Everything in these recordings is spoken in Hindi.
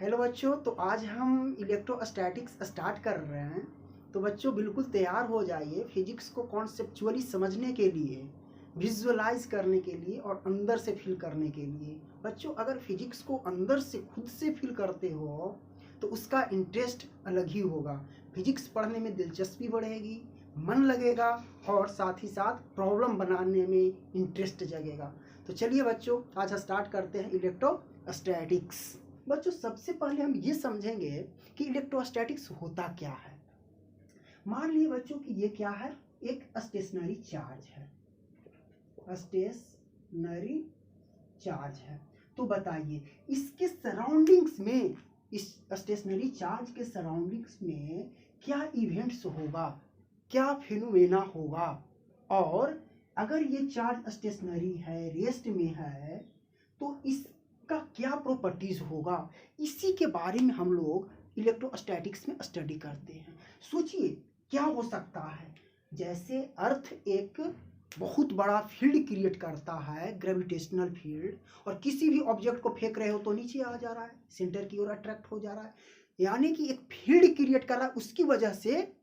हेलो बच्चों, तो आज हम इलेक्ट्रोस्टैटिक्स स्टार्ट कर रहे हैं। तो बच्चों बिल्कुल तैयार हो जाइए फिजिक्स को कॉन्सेप्चुअली समझने के लिए, विजुअलाइज करने के लिए और अंदर से फील करने के लिए। बच्चों अगर फिजिक्स को अंदर से खुद से फील करते हो तो उसका इंटरेस्ट अलग ही होगा। फिजिक्स पढ़ने में दिलचस्पी बढ़ेगी, मन लगेगा और साथ ही साथ प्रॉब्लम बनाने में इंटरेस्ट जगेगा। तो चलिए बच्चों, आज स्टार्ट करते हैं इलेक्ट्रोस्टैटिक्स। बच्चों सबसे पहले हम ये समझेंगे कि इलेक्ट्रोस्टैटिक्स होता क्या है। मान लीजिए बच्चों कि ये क्या है, एक स्टेशनरी चार्ज है। स्टेशनरी चार्ज है, तो बताइए इसके सराउंडिंग्स में, इस स्टेशनरी चार्ज के सराउंडिंग्स में क्या इवेंट्स होगा, क्या फिनोमेना होगा। और अगर ये चार्ज स्टेशनरी है, रेस्ट में है, तो इसका क्या प्रॉपर्टीज होगा, इसी के बारे में हम लोग इलेक्ट्रोस्टैटिक्स में स्टडी करते हैं। सोचिए क्या हो सकता है, जैसे अर्थ एक बहुत बड़ा फील्ड क्रिएट करता है, ग्रेविटेशनल फील्ड, और किसी भी ऑब्जेक्ट को फेंक रहे हो तो नीचे आ जा रहा है, सेंटर की ओर अट्रैक्ट हो जा रहा है, यानी कि एक फील्ड क्रिएट कर रहा है, उसकी वजह से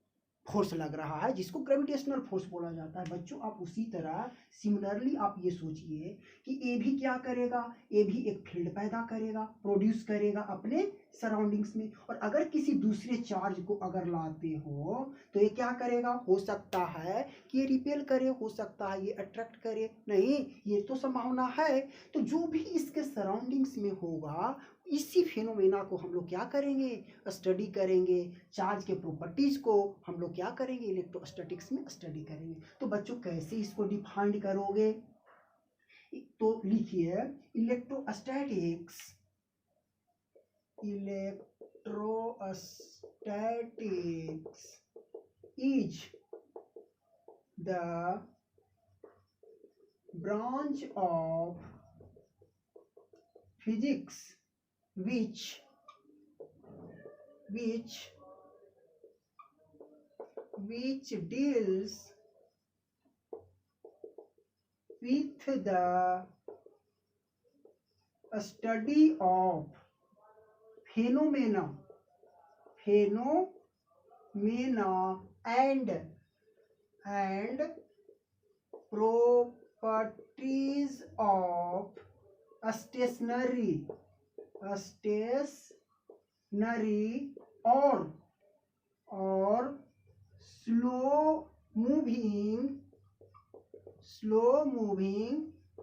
फोर्स लग रहा है, जिसको ग्रेविटेशनल फोर्स बोला जाता है। बच्चों आप उसी तरह सिमिलरली आप ये सोचिए कि ए भी क्या करेगा, ए भी एक फील्ड पैदा करेगा, प्रोड्यूस करेगा अपने सराउंडिंग्स में। और अगर किसी दूसरे चार्ज को अगर लाते हो तो ये क्या करेगा, हो सकता है कि ये रिपेल करे, हो सकता है ये अट्रैक्ट करे, नहीं ये तो संभावना है। तो जो भी इसके सराउंडिंग्स में होगा, इसी फिनोमेना को हम लोग क्या करेंगे, स्टडी करेंगे। चार्ज के प्रॉपर्टीज को हम लोग क्या करेंगे, इलेक्ट्रोस्टैटिक्स में स्टडी करेंगे। तो बच्चों कैसे इसको डिफाइन करोगे, तो लिखिए electrostatics is the branch of physics which deals with the study of phenomena and properties of stationary or slow moving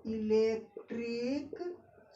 electric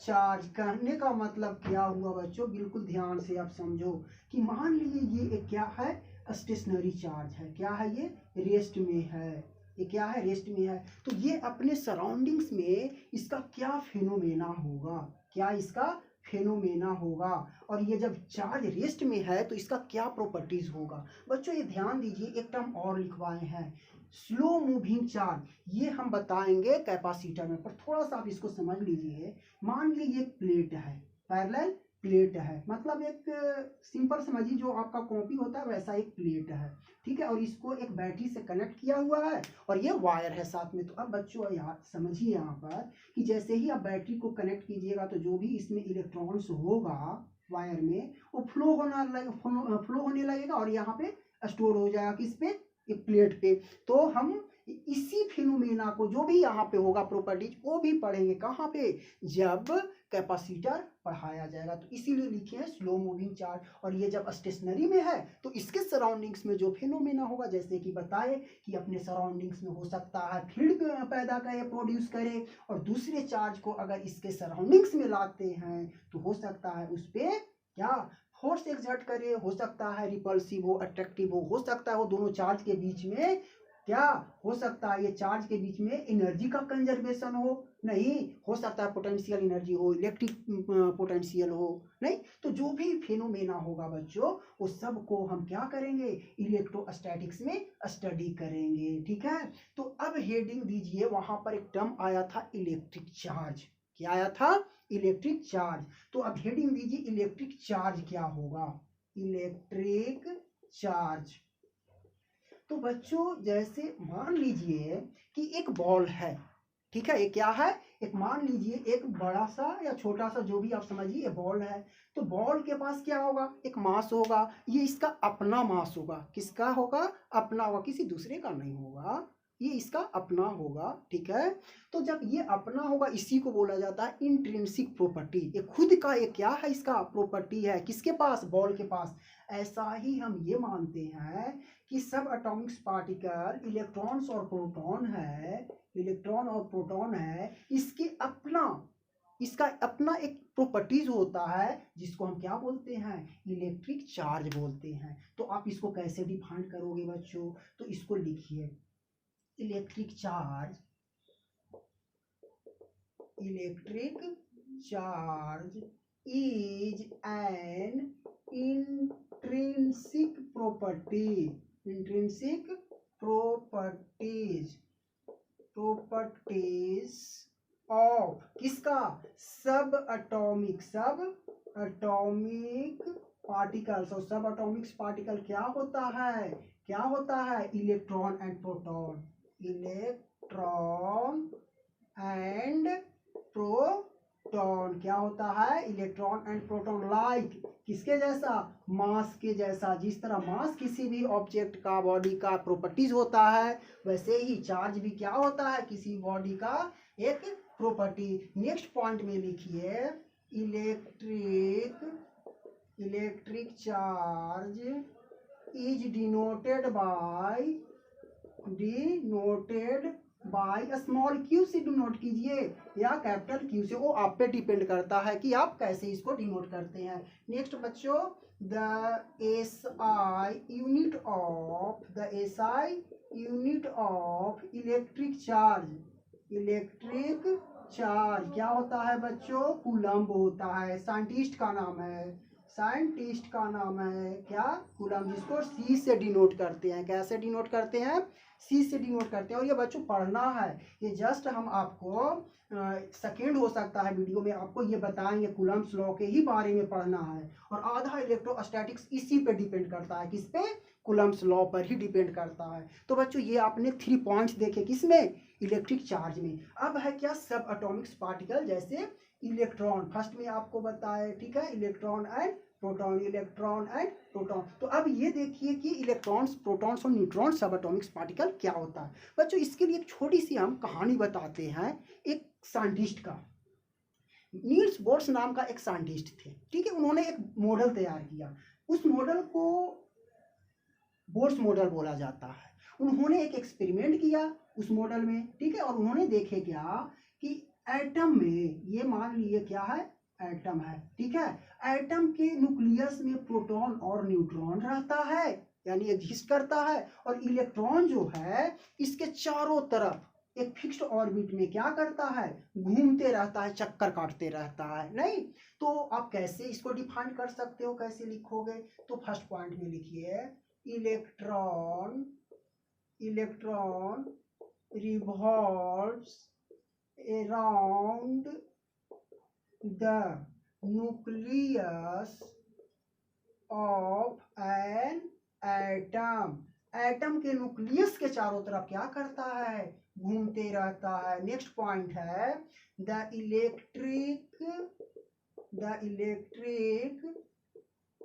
charge. करने का मतलब क्या हुआ बच्चों, बिल्कुल ध्यान से आप समझो कि मान लीजिए ये एक क्या है, स्टेशनरी चार्ज है। क्या है ये, रेस्ट में है। ये क्या है, रेस्ट में है। तो ये अपने सराउंडिंग्स में इसका क्या फिनोमेना होगा, क्या इसका फेनोमेना होगा। और ये जब चार्ज रेस्ट में है तो इसका क्या प्रॉपर्टीज होगा। बच्चों ये ध्यान दीजिए, एक टर्म और लिखवाए हैं, स्लो मूविंग चार्ज। ये हम बताएंगे कैपेसिटर में, पर थोड़ा सा आप इसको समझ लीजिए। मान लीजिए एक प्लेट है, पैरेलल प्लेट है, मतलब एक सिंपल समझिए जो आपका कॉपी होता है वैसा एक प्लेट है, ठीक है। और इसको एक बैटरी से कनेक्ट किया हुआ है और ये वायर है साथ में। तो अब बच्चों यहाँ समझिए यहाँ पर कि जैसे ही आप बैटरी को कनेक्ट कीजिएगा तो जो भी इसमें इलेक्ट्रॉन्स होगा वायर में, वो फ्लो होने लगेगा और यहाँ पे स्टोर हो जाएगा किस पे, एक प्लेट पे। तो हम इसी फिनोमेना को जो भी यहाँ पे होगा प्रॉपर्टीज, वो भी पढ़ेंगे कहाँ पे, जब कैपेसिटर पढ़ाया जाएगा। तो इसीलिए लिखे हैं स्लो मूविंग चार्ज। और ये जब स्टेशनरी में है तो इसके सराउंडिंग्स में जो फिनोमेना होगा, जैसे कि बताए कि अपने सराउंडिंग्स में हो सकता है फील्ड पैदा करे, प्रोड्यूस करे, और दूसरे चार्ज को अगर इसके सराउंडिंग्स में लाते हैं तो हो सकता है उस पर क्या फोर्स एक्सर्ट करे, हो सकता है रिपल्सिव हो, अट्रैक्टिव हो सकता है वो दोनों चार्ज के बीच में क्या हो सकता है, ये चार्ज के बीच में एनर्जी का कंजर्वेशन हो, नहीं हो सकता है पोटेंशियल एनर्जी हो, इलेक्ट्रिक पोटेंशियल हो, नहीं। तो जो भी फिनोमेना होगा बच्चों, वो सब को हम क्या करेंगे, इलेक्ट्रोस्टैटिक्स में स्टडी करेंगे, ठीक है। तो अब हेडिंग दीजिए, वहां पर एक टर्म आया था इलेक्ट्रिक चार्ज। क्या आया था, इलेक्ट्रिक चार्ज। तो अब हेडिंग दीजिए इलेक्ट्रिक चार्ज क्या होगा, इलेक्ट्रिक चार्ज। तो बच्चों जैसे मान लीजिए कि एक बॉल है, ठीक है, ये क्या है, एक मान लीजिए एक बड़ा सा या छोटा सा जो भी आप समझिए ये बॉल है, तो बॉल के पास क्या होगा, एक मास होगा, ये इसका अपना मास होगा, किसका होगा, अपना होगा, किसी दूसरे का नहीं होगा, ये इसका अपना होगा। ठीक है, तो जब ये अपना होगा इसी को बोला जाता है इंट्रिंसिक प्रॉपर्टी, ये खुद का ये क्या है, इसका प्रॉपर्टी है, किसके पास, बॉल के पास। ऐसा ही हम ये मानते हैं कि सब एटॉमिक पार्टिकल इलेक्ट्रॉन्स और प्रोटॉन है, इलेक्ट्रॉन और प्रोटॉन है, इसका अपना एक प्रॉपर्टीज होता है जिसको हम क्या बोलते हैं, इलेक्ट्रिक चार्ज बोलते हैं। तो आप इसको कैसे डिफाइन करोगे बच्चों, तो इसको लिखिए, electric charge is N intrinsic properties of किसका, सब एटॉमिक पार्टिकल्स। और सब एटॉमिक पार्टिकल क्या होता है, इलेक्ट्रॉन एंड प्रोटॉन, क्या होता है, इलेक्ट्रॉन एंड प्रोटॉन। लाइक किसके जैसा, मास के जैसा, जिस तरह मास किसी भी ऑब्जेक्ट का, बॉडी का प्रॉपर्टीज होता है, वैसे ही चार्ज भी क्या होता है, किसी बॉडी का एक प्रॉपर्टी। नेक्स्ट पॉइंट में लिखिए, electric charge is denoted by small Q से डिनोट कीजिए या कैपिटल क्यू से, वो आप पे डिपेंड करता है कि आप कैसे इसको डिनोट करते हैं। नेक्स्ट बच्चों, the SI unit of electric charge क्या होता है बच्चों, कूलम्ब होता है। साइंटिस्ट का नाम है क्या, कूलम्ब, जिसको सी से डिनोट करते हैं। कैसे डिनोट करते हैं, सी से डिनोट करते हैं। और ये बच्चों पढ़ना है, ये जस्ट हम आपको सेकेंड हो सकता है वीडियो में आपको ये बताएंगे, कूलम्ब्स लॉ के ही बारे में पढ़ना है। और आधा इलेक्ट्रोस्टैटिक्स इसी पे डिपेंड करता है, किस पे, कूलम्ब्स लॉ पर ही डिपेंड करता है। तो बच्चों ये आपने 3 पॉइंट्स देखे, किसमें, इलेक्ट्रिक चार्ज में। अब है क्या, सब एटॉमिक पार्टिकल, जैसे इलेक्ट्रॉन, फर्स्ट में आपको बताया, ठीक है, इलेक्ट्रॉन एंड प्रोटॉन। तो अब ये देखिए कि इलेक्ट्रॉन्स, प्रोटॉन्स और न्यूट्रॉन सब एटॉमिक पार्टिकल क्या होता है। बच्चों इसके लिए एक छोटी सी हम कहानी बताते हैं, एक साइंटिस्ट का, नील्स बोर्स नाम का एक साइंटिस्ट थे। ठीक है, उन्होंने एक मॉडल तैयार किया, उस मॉडल को बोर्स मॉडल बोला जाता है। उन्होंने एक एक्सपेरिमेंट किया उस मॉडल में, ठीक है, और उन्होंने देखे क्या कि एटम में, ये मान लिए क्या है, एटम है, ठीक है, एटम के न्यूक्लियस में प्रोटॉन और न्यूट्रॉन रहता है, यानी एग्जिस्ट करता है। और इलेक्ट्रॉन जो है इसके चारों तरफ एक फिक्स्ड ऑर्बिट में क्या करता है, घूमते रहता है, चक्कर काटते रहता है। नहीं, तो आप कैसे इसको डिफाइन कर सकते हो, कैसे लिखोगे, तो फर्स्ट पॉइंट में लिखिए, electron revolves around the nucleus of an atom। Atom के न्यूक्लियस के चारों तरफ क्या करता है, घूमते रहता है। नेक्स्ट पॉइंट है, the electric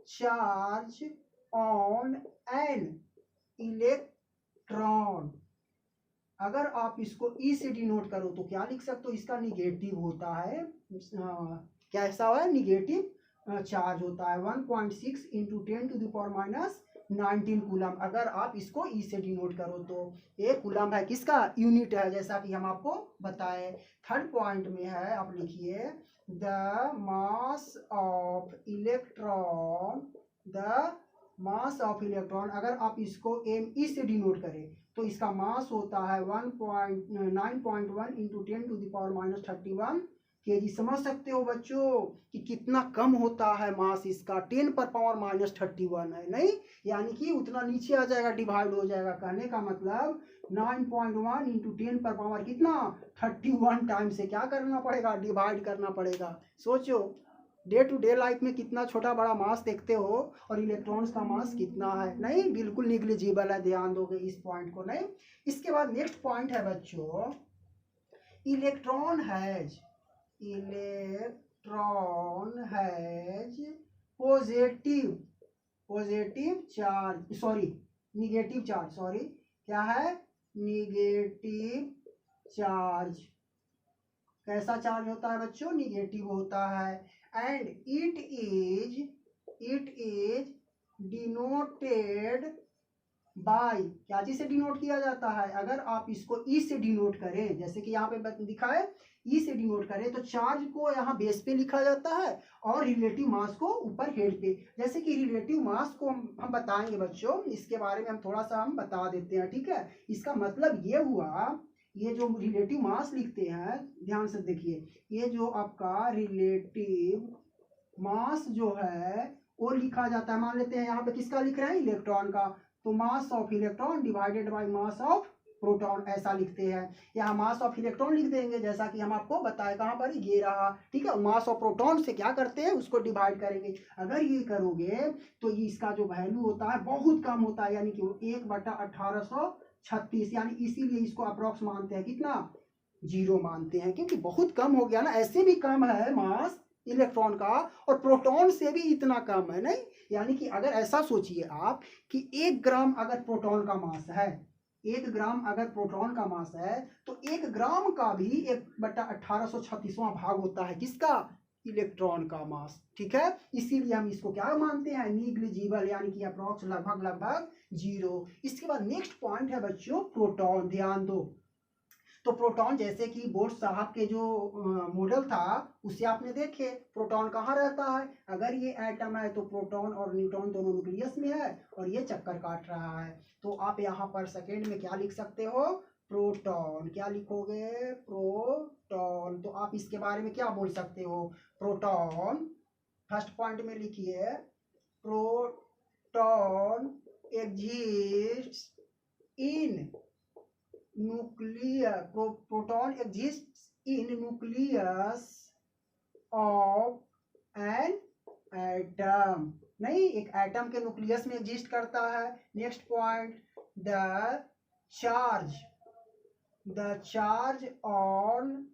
charge on an electron. अगर आप इसको ई से डिनोट करो तो क्या लिख सकते हो, इसका निगेटिव होता है, कैसा है, निगेटिव चार्ज होता है, 1.6 इंटू 10⁻⁻19 कूलम। अगर आप इसको ई से डिनोट करो तो ये कूलम है, किसका, यूनिट है, जैसा कि हम आपको बताए। थर्ड पॉइंट में है, आप लिखिए, द मास ऑफ इलेक्ट्रॉन। अगर आप इसको एम ई से डिनोट करें तो इसका मास होता है 9.1 इंटू 10⁻31 kg। समझ सकते हो बच्चों कि कितना कम होता है मास इसका, 10⁻31 है, नहीं, यानी कि उतना नीचे आ जाएगा, डिवाइड हो जाएगा। कहने का मतलब 9.1 इंटू 10⁻, कितना, 31 टाइम से क्या करना पड़ेगा, डिवाइड करना पड़ेगा। सोचो डे टू डे लाइफ में कितना छोटा बड़ा मास देखते हो, और इलेक्ट्रॉन्स का मास कितना है, नहीं, बिल्कुल निग्लिजिबल है, ध्यान दोगे इस पॉइंट को। नहीं, इसके बाद नेक्स्ट पॉइंट है बच्चों, electron has positive charge, sorry negative charge, sorry क्या है, निगेटिव चार्ज। कैसा चार्ज होता है बच्चों, निगेटिव होता है। And it is denoted by, क्या चीज से डिनोट किया जाता है, अगर आप इसको ई से डिनोट करें, जैसे कि यहाँ पे दिखा है ई से डिनोट करें, तो चार्ज को यहाँ बेस पे लिखा जाता है और रिलेटिव मास को ऊपर हेड पे। जैसे कि रिलेटिव मास को हम बताएंगे बच्चों, इसके बारे में हम थोड़ा सा हम बता देते हैं, ठीक है। इसका मतलब ये हुआ, ये जो रिलेटिव मास लिखते हैं, ध्यान से देखिए, ये जो आपका रिलेटिव मास जो है वो लिखा जाता है, मान लेते हैं यहाँ पे किसका लिख रहे हैं, इलेक्ट्रॉन का, तो mass of electron divided by mass of proton, ऐसा लिखते हैं। यहाँ मास ऑफ इलेक्ट्रॉन लिख देंगे, जैसा कि हम आपको बताए कहाँ पर, ये रहा, ठीक है। मास ऑफ प्रोटॉन से क्या करते हैं, उसको डिवाइड करेंगे। अगर ये करोगे तो ये इसका जो वैल्यू होता है बहुत कम होता है, यानी कि 1/1836, यानी इसीलिए इसको अप्रोक्स मानते हैं, कितना, 0 मानते हैं, क्योंकि बहुत कम हो गया ना। ऐसे भी कम है मास इलेक्ट्रॉन का, और प्रोटॉन से भी इतना कम है, नहीं। यानी कि अगर ऐसा सोचिए आप कि 1 ग्राम अगर प्रोटॉन का मास है, 1 ग्राम अगर प्रोटॉन का मास है, तो 1 ग्राम का भी 1/1836वां भाग होता है, किसका, इलेक्ट्रॉन का मास, ठीक है। इसीलिए हम इसको क्या मानते हैं, निग्लिजिबल, यानी कि अप्रोक्स लगभग 0। इसके बाद नेक्स्ट पॉइंट है बच्चों प्रोटॉन, ध्यान दो। तो प्रोटॉन, जैसे कि बोर्ड साहब के जो मॉडल था उससे आपने देखे प्रोटॉन कहाँ रहता है, अगर ये एटम है तो प्रोटॉन और न्यूट्रॉन दोनों न्यूक्लियस में है और ये चक्कर काट रहा है। तो आप यहाँ पर सेकेंड में क्या लिख सकते हो, प्रोटॉन, क्या लिखोगे, प्रोटॉन। तो आप इसके बारे में क्या बोल सकते हो, प्रोटॉन, फर्स्ट पॉइंट में लिखिए, proton exist in nucleus, proton exists in nucleus of an atom, नहीं, एक एटम के न्यूक्लियस में एग्जिस्ट करता है। Next point, the charge on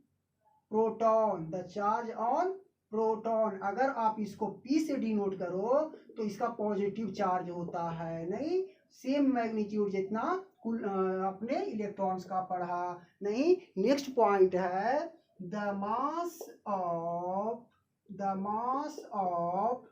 proton, अगर आप इसको P से डिनोट करो तो इसका पॉजिटिव चार्ज होता है, नहीं, सेम मैग्नीट्यूड जितना अपने इलेक्ट्रॉन्स का पढ़ा, नहीं। नेक्स्ट पॉइंट है द मास ऑफ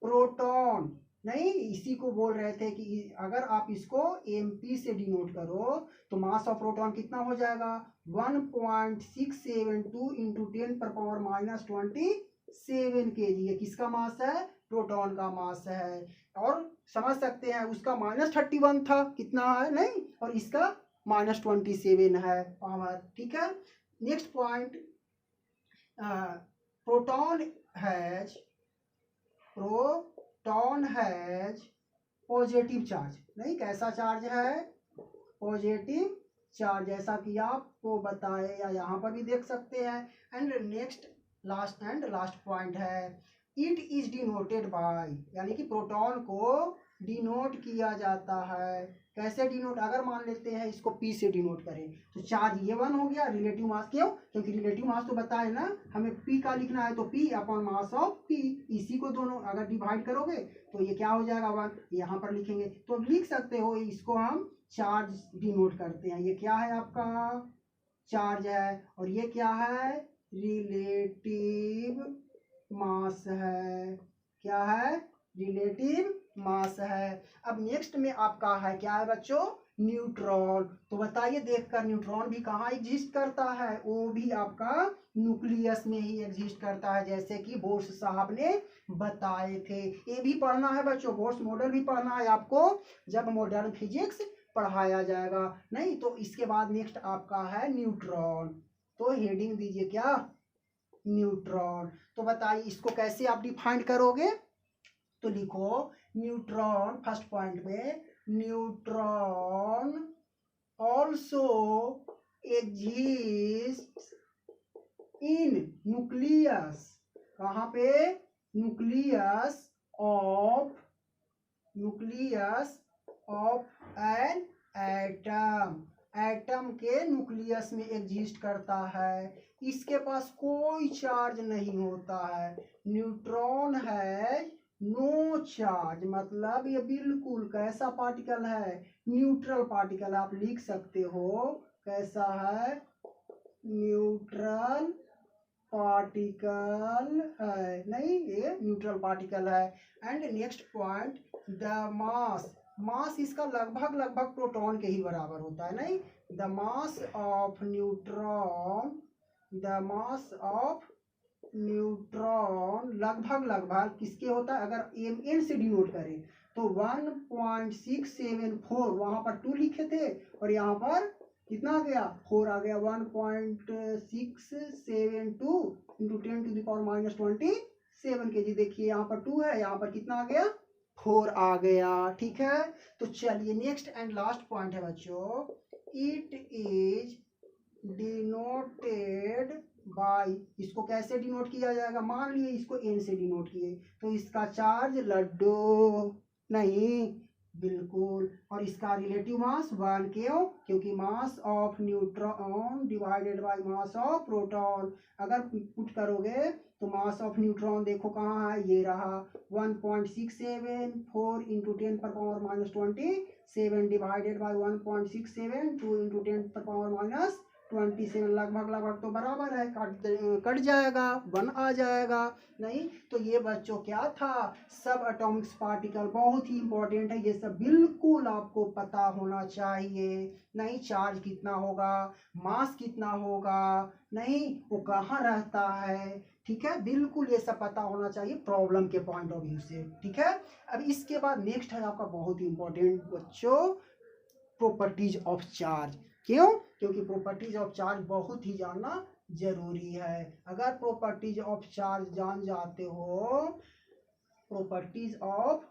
प्रोटॉन, नहीं, इसी को बोल रहे थे कि अगर आप इसको MP से डिनोट करो तो मास ऑफ प्रोटॉन कितना हो जाएगा, 1.672 इंटू 10⁻⁻27 kg, ये किसका मास है, प्रोटॉन का मास है। और समझ सकते हैं उसका -31 था, कितना है, नहीं, और इसका -27 है पावर, ठीक है। Next point, proton has positive charge, नहीं, कैसा चार्ज है, पॉजिटिव चार्ज, जैसा कि आपको बताए या यहाँ पर भी देख सकते हैं। एंड नेक्स्ट लास्ट पॉइंट है, इट इज डिनोटेड बाय, यानी कि प्रोटॉन को डिनोट किया जाता है, कैसे डिनोट, अगर मान लेते हैं इसको P से डिनोट करें तो चार्ज ये 1 हो गया, रिलेटिव मास, क्यों, क्योंकि रिलेटिव मास तो बताए ना हमें P का लिखना है, तो P upon mass of P, इसी को दोनों अगर डिवाइड करोगे तो ये क्या हो जाएगा, 1, यहाँ पर लिखेंगे। तो लिख सकते हो इसको हम चार्ज डिनोट करते हैं, ये क्या है आपका चार्ज है, और ये क्या है, रिलेटिव मास है, क्या है, रिलेटिव मास है। अब नेक्स्ट में आपका है क्या है बच्चों, न्यूट्रॉन। तो बताइए देखकर, न्यूट्रॉन भी कहाँ एग्जिस्ट करता है, वो भी आपका न्यूक्लियस में ही एग्जिस्ट करता है, जैसे कि बोर्स साहब ने बताए थे। ये भी पढ़ना है बच्चों, बोर्स मॉडल भी पढ़ना है आपको जब मॉडर्न फिजिक्स पढ़ाया जाएगा, नहीं। तो इसके बाद नेक्स्ट आपका है न्यूट्रॉन, तो हेडिंग दीजिए क्या, न्यूट्रॉन। तो बताइए इसको कैसे आप डिफाइन करोगे, तो लिखो न्यूट्रॉन, फर्स्ट पॉइंट में, neutron also exist in nucleus, कहाँ पे, nucleus of an atom, atom के न्यूक्लियस में एग्जिस्ट करता है, इसके पास कोई चार्ज नहीं होता है। न्यूट्रॉन है नो चार्ज, मतलब ये बिल्कुल कैसा पार्टिकल है, न्यूट्रल पार्टिकल। आप लिख सकते हो कैसा है, न्यूट्रल पार्टिकल है, नहीं ये न्यूट्रल पार्टिकल है। And next point, the mass, mass इसका लगभग लगभग प्रोटॉन के ही बराबर होता है, नहीं। The mass of neutron, the mass of neutron लगभग लगभग किसके होता है, अगर mn से डिनोट करें तो 1.674, वहां पर 2 लिखे थे और यहाँ पर कितना आ गया, 4 आ गया। 1.672 इंटू 10⁻⁻27 kg। देखिए यहाँ पर 2 है, यहाँ पर कितना आ गया, 4 आ गया। ठीक है, तो चलिए नेक्स्ट एंड लास्ट पॉइंट है बच्चों, इट इज डिनोटेड बाय, इसको कैसे डिनोट किया जाएगा, मान लिए इसको n से डिनोट किए तो इसका चार्ज लड्डू नहीं, बिल्कुल। और इसका रिलेटिव मास 1, क्यों, क्योंकि mass of neutron divided by mass of proton. अगर पुट करोगे तो मास ऑफ न्यूट्रॉन देखो कहाँ है, ये रहा 1.674 इंटू 10⁻⁻27 डिवाइडेड बाय 1.672 इंटू 10⁻⁻27, लगभग लगभग तो बराबर है, कट जाएगा, 1 आ जाएगा, नहीं। तो ये बच्चों क्या था, सब एटॉमिक पार्टिकल, बहुत ही इंपॉर्टेंट है, ये सब बिल्कुल आपको पता होना चाहिए, नहीं। चार्ज कितना होगा, मास कितना होगा, नहीं, वो कहाँ रहता है, ठीक है, बिल्कुल ये सब पता होना चाहिए प्रॉब्लम के पॉइंट ऑफ व्यू से। ठीक है, अब इसके बाद नेक्स्ट है आपका बहुत ही इंपॉर्टेंट बच्चों, प्रॉपर्टीज ऑफ चार्ज। क्यों, क्योंकि प्रॉपर्टीज ऑफ चार्ज बहुत ही जानना जरूरी है। अगर प्रॉपर्टीज ऑफ चार्ज जान जाते हो, प्रॉपर्टीज ऑफ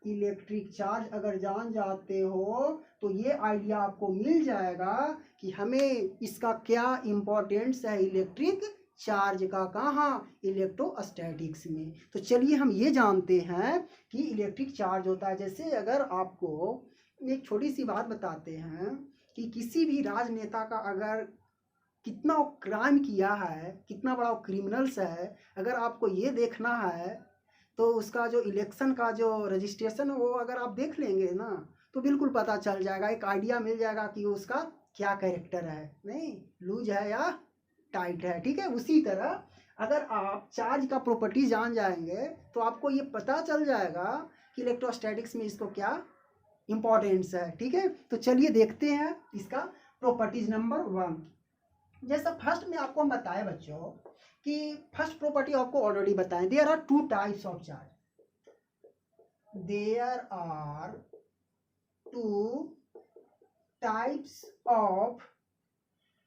इलेक्ट्रिक चार्ज अगर जान जाते हो तो ये आइडिया आपको मिल जाएगा कि हमें इसका क्या इम्पोर्टेंस है इलेक्ट्रिक चार्ज का, कहाँ, इलेक्ट्रोस्टैटिक्स में। तो चलिए हम ये जानते हैं कि इलेक्ट्रिक चार्ज होता है, जैसे अगर आपको एक छोटी सी बात बताते हैं कि किसी भी राजनेता का अगर कितना वो क्राइम किया है, कितना बड़ा वो क्रिमिनल्स है, अगर आपको ये देखना है तो उसका जो इलेक्शन का जो रजिस्ट्रेशन है वो अगर आप देख लेंगे ना तो बिल्कुल पता चल जाएगा, एक आइडिया मिल जाएगा कि उसका क्या कैरेक्टर है, नहीं, लूज है या टाइट है। ठीक है, उसी तरह अगर आप चार्ज का प्रॉपर्टी जान जाएंगे तो आपको ये पता चल जाएगा कि इलेक्ट्रोस्टैटिक्स में इसको क्या इंपॉर्टेंस है। ठीक है, तो चलिए देखते हैं इसका प्रॉपर्टीज नंबर 1। जैसा फर्स्ट में आपको हम बताए बच्चों कि फर्स्ट प्रॉपर्टी आपको ऑलरेडी बताएं, there are 2 types of charge, there are 2 types of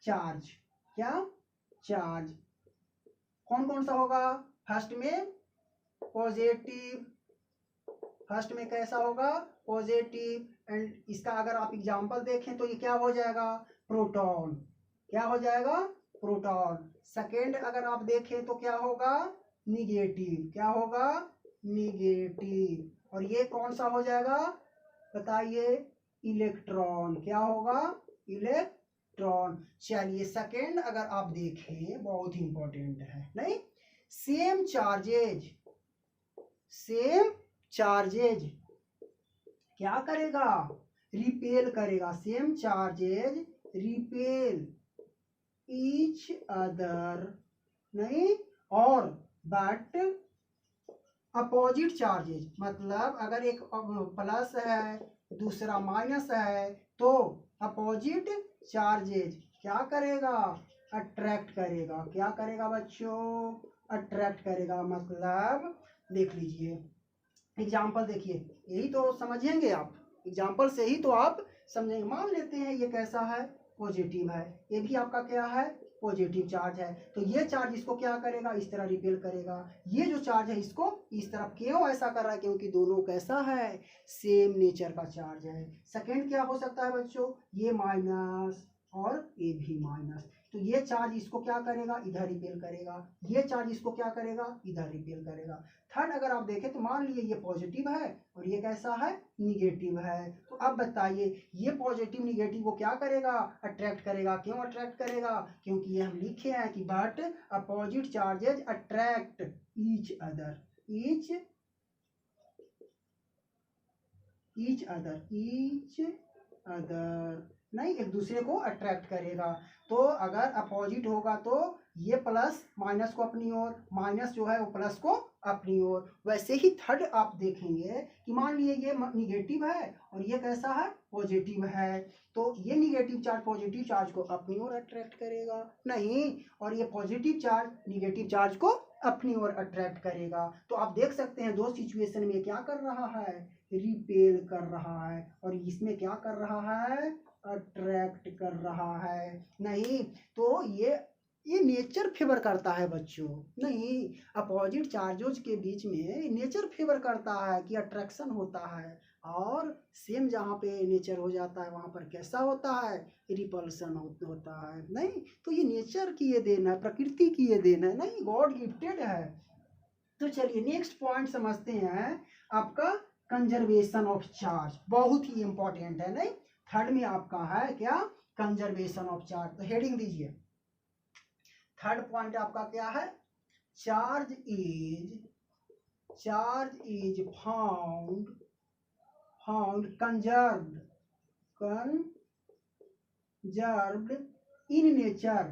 charge. क्या, चार्ज कौन कौन सा होगा, फर्स्ट में पॉजिटिव, फर्स्ट में कैसा होगा, पॉजिटिव। एंड इसका अगर आप एग्जांपल देखें तो ये क्या हो जाएगा, प्रोटॉन, क्या हो जाएगा, प्रोटॉन। सेकेंड अगर आप देखें तो क्या होगा, निगेटिव, क्या होगा, निगेटिव। और ये कौन सा हो जाएगा बताइए, इलेक्ट्रॉन, क्या होगा, इलेक्ट्रॉन। चलिए सेकेंड अगर आप देखें बहुत ही इंपॉर्टेंट है, नहीं, सेम चार्जेज, सेम चार्जेज क्या करेगा, रिपेल करेगा, same charges repel each other, नहीं, और बट अपोजिट चार्जेज, मतलब अगर एक प्लस है दूसरा माइनस है तो अपोजिट चार्जेज क्या करेगा, अट्रैक्ट करेगा, क्या करेगा बच्चों, अट्रैक्ट करेगा। मतलब देख लीजिए एग्जाम्पल, देखिए यही तो समझेंगे आप, एग्जाम्पल से ही तो आप समझेंगे। मान लेते हैं ये कैसा है, पॉजिटिव है, ये भी आपका क्या है, पॉजिटिव चार्ज है, तो ये चार्ज इसको क्या करेगा, इस तरह रिपेल करेगा। ये जो चार्ज है इसको इस तरफ, क्यों ऐसा कर रहा है, क्योंकि दोनों कैसा है, सेम नेचर का चार्ज है। सेकेंड क्या हो सकता है बच्चों, ये माइनस और ये भी माइनस, तो ये चार्ज इसको क्या करेगा, इधर रिपेल करेगा, ये चार्ज इसको क्या करेगा, इधर रिपेल करेगा। थर्ड अगर आप देखें तो मान लीजिए ये पॉजिटिव है और ये कैसा है, निगेटिव है। तो अब बताइए ये पॉजिटिव निगेटिव को क्या करेगा, अट्रैक्ट करेगा। क्यों अट्रैक्ट करेगा, क्योंकि ये हम लिखे हैं कि but opposite charges attract each other, each other नहीं, एक दूसरे को अट्रैक्ट करेगा। तो अगर अपोजिट होगा तो ये प्लस माइनस को अपनी ओर, माइनस जो है वो प्लस को अपनी ओर। वैसे ही थर्ड आप देखेंगे कि मान लीजिए ये निगेटिव है और ये कैसा है, पॉजिटिव है। तो ये निगेटिव चार्ज पॉजिटिव चार्ज को अपनी ओर अट्रैक्ट करेगा नहीं, और ये पॉजिटिव चार्ज निगेटिव चार्ज को अपनी ओर अट्रैक्ट करेगा। तो आप देख सकते हैं दो सिचुएशन में क्या कर रहा है, रिपेल कर रहा है, और इसमें क्या कर रहा है, अट्रैक्ट कर रहा है नहीं। तो ये नेचर फेवर करता है बच्चों, नहीं अपोजिट चार्जेस के बीच में नेचर फेवर करता है कि अट्रैक्शन होता है, और सेम जहाँ पे नेचर हो जाता है वहाँ पर कैसा होता है, रिपल्सन होता है नहीं। तो ये नेचर की ये देन है, प्रकृति की ये देन है नहीं, गॉड गिफ्टेड है। तो चलिए नेक्स्ट पॉइंट समझते हैं आपका कंजर्वेशन ऑफ चार्ज, बहुत ही इंपॉर्टेंट है नहीं। थर्ड में आपका है क्या, कंजर्वेशन ऑफ चार्ज। तो हेडिंग दीजिए, थर्ड पॉइंट आपका क्या है, charge is found conserved in nature.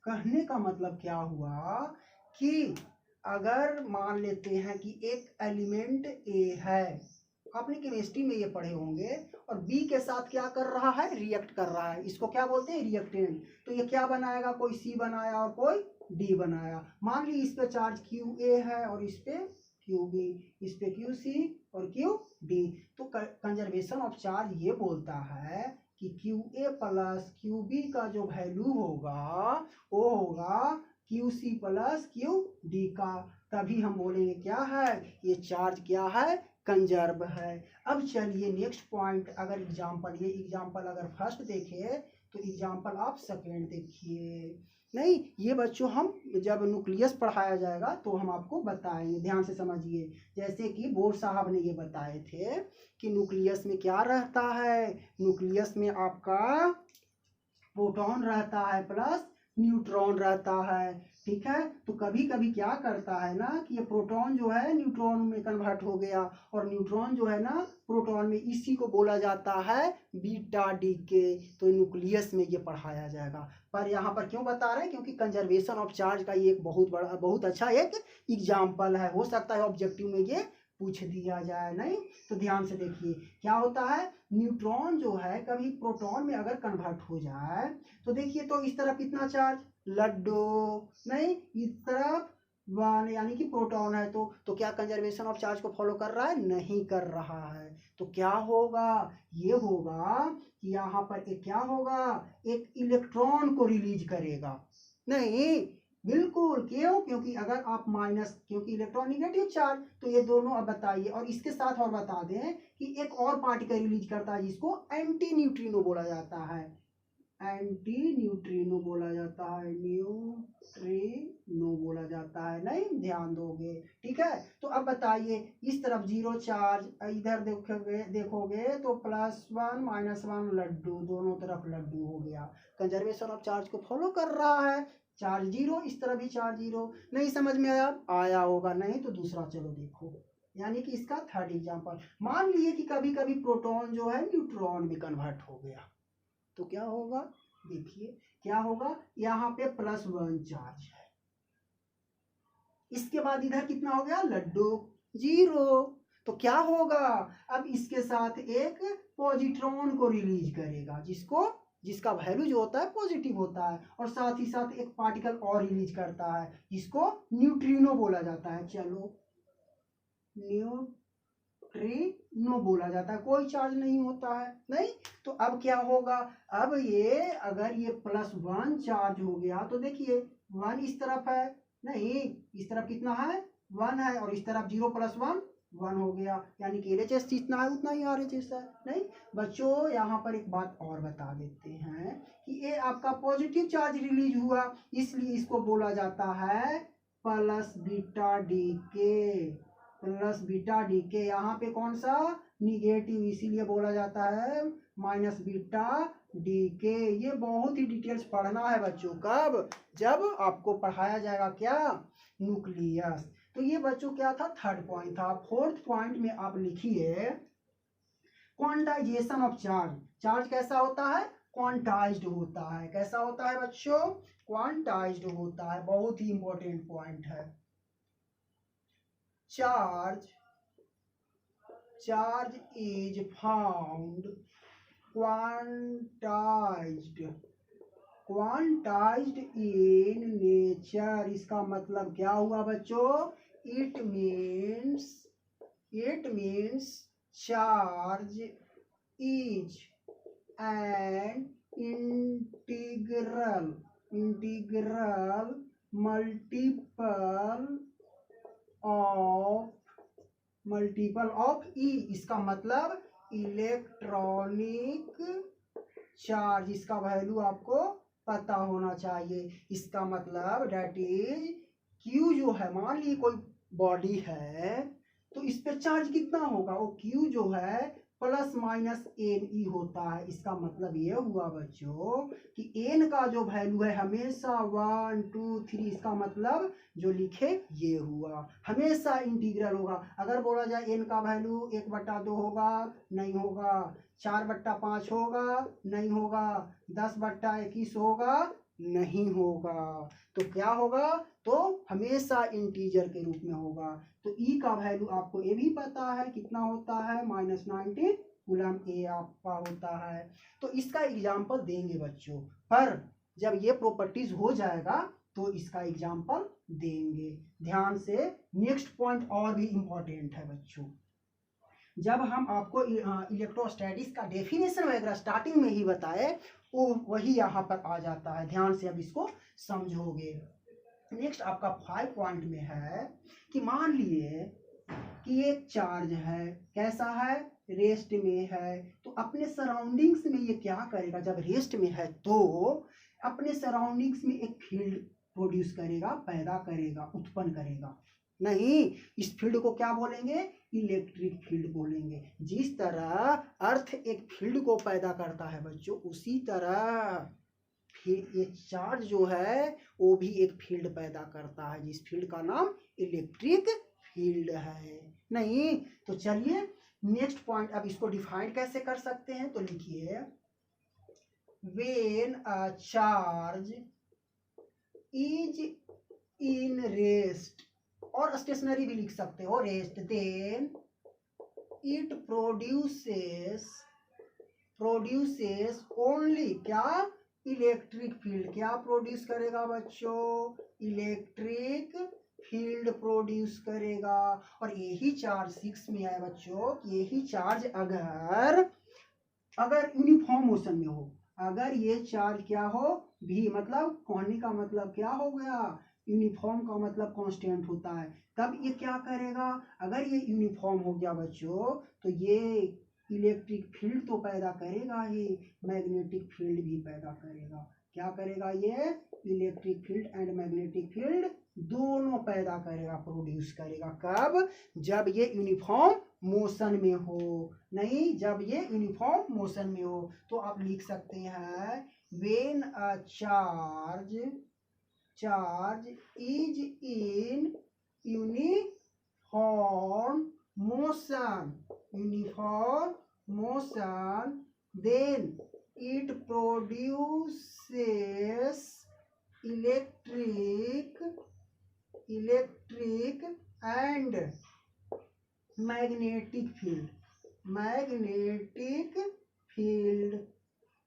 कहने का मतलब क्या हुआ कि अगर मान लेते हैं कि एक एलिमेंट ए है, आपने केमिस्ट्री में ये पढ़े होंगे, और बी के साथ क्या कर रहा है, रिएक्ट कर रहा है, इसको क्या बोलते हैं, रिएक्टेंट। तो ये क्या बनाएगा, कोई सी बनाया और कोई डी बनाया। मान ली इस पे चार्ज क्यू ए है और इस पे क्यू बी, इस पे क्यू सी और क्यू डी। तो कंजर्वेशन ऑफ चार्ज ये बोलता है कि Q A plus Q B का जो वैल्यू होगा वो होगा Q C plus Q D का। तभी हम बोलेंगे क्या है, ये चार्ज क्या है, कंजर्व है। अब चलिए नेक्स्ट पॉइंट, अगर एग्जाम्पल, ये एग्जाम्पल अगर फर्स्ट देखे तो एग्जाम्पल आप सेकेंड देखिए नहीं। ये बच्चों हम जब न्यूक्लियस पढ़ाया जाएगा तो हम आपको बताएंगे, ध्यान से समझिए। जैसे कि बोर साहब ने ये बताए थे कि न्यूक्लियस में क्या रहता है, न्यूक्लियस में आपका प्रोटॉन रहता है प्लस न्यूट्रॉन रहता है, ठीक है। तो कभी कभी क्या करता है ना कि ये प्रोटॉन जो है न्यूट्रॉन में कन्वर्ट हो गया, और न्यूट्रॉन जो है ना प्रोटॉन में, इसी को बोला जाता है बीटा डीके। तो न्यूक्लियस में ये पढ़ाया जाएगा। पर यहाँ पर क्यों बता रहे हैं, क्योंकि कंजर्वेशन ऑफ चार्ज का ये एक बहुत अच्छा एक एग्जाम्पल है, हो सकता है ऑब्जेक्टिव में ये पूछ दिया जाए नहीं। तो ध्यान से देखिए क्या होता है, न्यूट्रॉन जो है कभी प्रोटॉन में अगर कन्वर्ट हो जाए तो देखिए, तो इस तरफ कितना चार्ज, लड्डू नहीं, इस तरफ वन, यानी कि प्रोटॉन है। तो क्या कंजर्वेशन ऑफ चार्ज को फॉलो कर रहा है, नहीं कर रहा है। तो क्या होगा, ये होगा कि यहाँ पर एक क्या होगा, एक इलेक्ट्रॉन को रिलीज करेगा नहीं, बिल्कुल। क्यों, क्योंकि अगर आप माइनस, क्योंकि इलेक्ट्रॉन निगेटिव चार्ज, तो ये दोनों अब बताइए। और इसके साथ और बता दें कि एक और पार्टिकल रिलीज करता है जिसको एंटी न्यूट्रिनो बोला जाता है, एंटी न्यूट्रिनो बोला जाता है, न्यूट्रिनो बोला जाता है नहीं, ध्यान दोगे, ठीक है। तो अब बताइए, इस तरफ जीरो चार्ज, इधर देखोगे तो +1 -1 लड्डू, दोनों तरफ लड्डू हो गया। कंजर्वेशन ऑफ चार्ज को फॉलो कर रहा है। चार्ज जीरो, इस तरह भी चार्ज जीरो। नहीं समझ में आया होगा, नहीं तो दूसरा चलो देखो, यानी कि इसका थर्ड एग्जांपल। मान लिए कि कभी कभी प्रोटॉन जो है न्यूट्रॉन में कन्वर्ट हो गया, तो क्या होगा, देखिए क्या होगा, यहाँ पे +1 चार्ज है, इसके बाद इधर कितना हो गया, लड्डू, जीरो। तो क्या होगा, अब इसके साथ एक पॉजिट्रॉन को रिलीज करेगा, जिसका वैल्यू जो होता है पॉजिटिव होता है, और साथ ही साथ एक पार्टिकल और रिलीज करता है जिसको न्यूट्रिनो बोला जाता है। चलो न्यूट्रिनो बोला जाता है, कोई चार्ज नहीं होता है नहीं। तो अब क्या होगा, अब ये अगर ये +1 चार्ज हो गया तो देखिए 1 इस तरफ है नहीं, इस तरफ कितना है, 1 है, और इस तरफ 0 + 1 1 हो गया, यानी कि LHS जितना है उतना ही RHS है। नहीं बच्चों, यहाँ पर एक बात और बता देते हैं कि ये आपका पॉजिटिव चार्ज रिलीज हुआ, इसलिए इसको बोला जाता है plus beta decay. Plus beta decay यहाँ पे कौन सा, निगेटिव, इसीलिए बोला जाता है माइनस बीटा डीके। ये बहुत ही डिटेल्स पढ़ना है बच्चों, कब, जब आपको पढ़ाया जाएगा क्या, न्यूक्लियस। तो ये बच्चों क्या था, थर्ड पॉइंट था। फोर्थ पॉइंट में आप लिखिए क्वांटाइजेशन ऑफ चार्ज। चार्ज कैसा होता है, क्वांटाइज्ड होता है। कैसा होता है बच्चों, क्वांटाइज्ड होता है। बहुत ही इंपॉर्टेंट पॉइंट है। Charge is found quantized in nature. इसका मतलब क्या हुआ बच्चों, it means charge is an integral multiple of e. इसका मतलब इलेक्ट्रॉनिक चार्ज। इसका वैल्यू आपको पता होना चाहिए। इसका मतलब डेट इज क्यू जो है, मान लीजिए कोई बॉडी है तो इस पे चार्ज कितना होगा, वो क्यू जो है प्लस माइनस एन ई होता है। इसका मतलब ये हुआ बच्चों कि एन का जो वैल्यू है हमेशा 1 2 3, इसका मतलब जो लिखे ये हुआ, हमेशा इंटीग्रल होगा। अगर बोला जाए एन का वैल्यू 1/2 होगा, नहीं होगा। 4/5 होगा, नहीं होगा। 10/21 होगा, नहीं होगा। तो क्या होगा, तो हमेशा इंटीजर के रूप में होगा। तो ई का वैल्यू आपको ये भी पता है कितना होता है, -19 कूलम ए आपका होता है। तो इसका एग्जाम्पल देंगे बच्चों, पर जब ये प्रॉपर्टीज हो जाएगा तो इसका एग्जाम्पल देंगे। ध्यान से, नेक्स्ट पॉइंट और भी इंपॉर्टेंट है बच्चों। जब हम आपको इलेक्ट्रोस्टैटिक्स का डेफिनेशन वगैरह स्टार्टिंग में ही बताए, वो वही यहाँ पर आ जाता है। ध्यान से अब इसको समझोगे। नेक्स्ट आपका 5 पॉइंट में है कि मान लिए कि एक चार्ज है, कैसा है, रेस्ट में है। तो अपने सराउंडिंग्स में ये क्या करेगा, जब रेस्ट में है तो अपने सराउंडिंग्स में एक फील्ड प्रोड्यूस करेगा, पैदा करेगा, उत्पन्न करेगा। नहीं, इस फील्ड को क्या बोलेंगे, इलेक्ट्रिक फील्ड बोलेंगे। जिस तरह अर्थ एक फील्ड को पैदा करता है बच्चों, उसी तरह फिर ये चार्ज जो है वो भी एक फील्ड पैदा करता है, जिस फील्ड का नाम इलेक्ट्रिक फील्ड है। नहीं तो चलिए नेक्स्ट पॉइंट, अब इसको डिफाइन कैसे कर सकते हैं, तो लिखिए when a charge is in rest, और स्टेशनरी भी लिख सकते हो, rest, then it produces only क्या, इलेक्ट्रिक फील्ड। क्या प्रोड्यूस करेगा बच्चों, इलेक्ट्रिक फील्ड प्रोड्यूस करेगा। और यही चार्ज 6 में है बच्चों, यही चार्ज अगर यूनिफॉर्म मोशन में हो, अगर ये चार्ज क्या हो, भी मतलब कहने का मतलब क्या हो गया, यूनिफॉर्म का मतलब कांस्टेंट होता है। तब ये क्या करेगा, अगर ये यूनिफॉर्म हो गया बच्चों तो ये इलेक्ट्रिक फील्ड तो पैदा करेगा ही, मैग्नेटिक फील्ड भी पैदा करेगा। क्या करेगा, ये electric field and magnetic field दोनों पैदा करेगा, प्रोड्यूस करेगा। कब, जब ये यूनिफॉर्म मोशन में हो। नहीं, जब ये यूनिफॉर्म मोशन में हो। तो आप लिख सकते हैं when a charge is in uniform motion then it produces electric and magnetic field।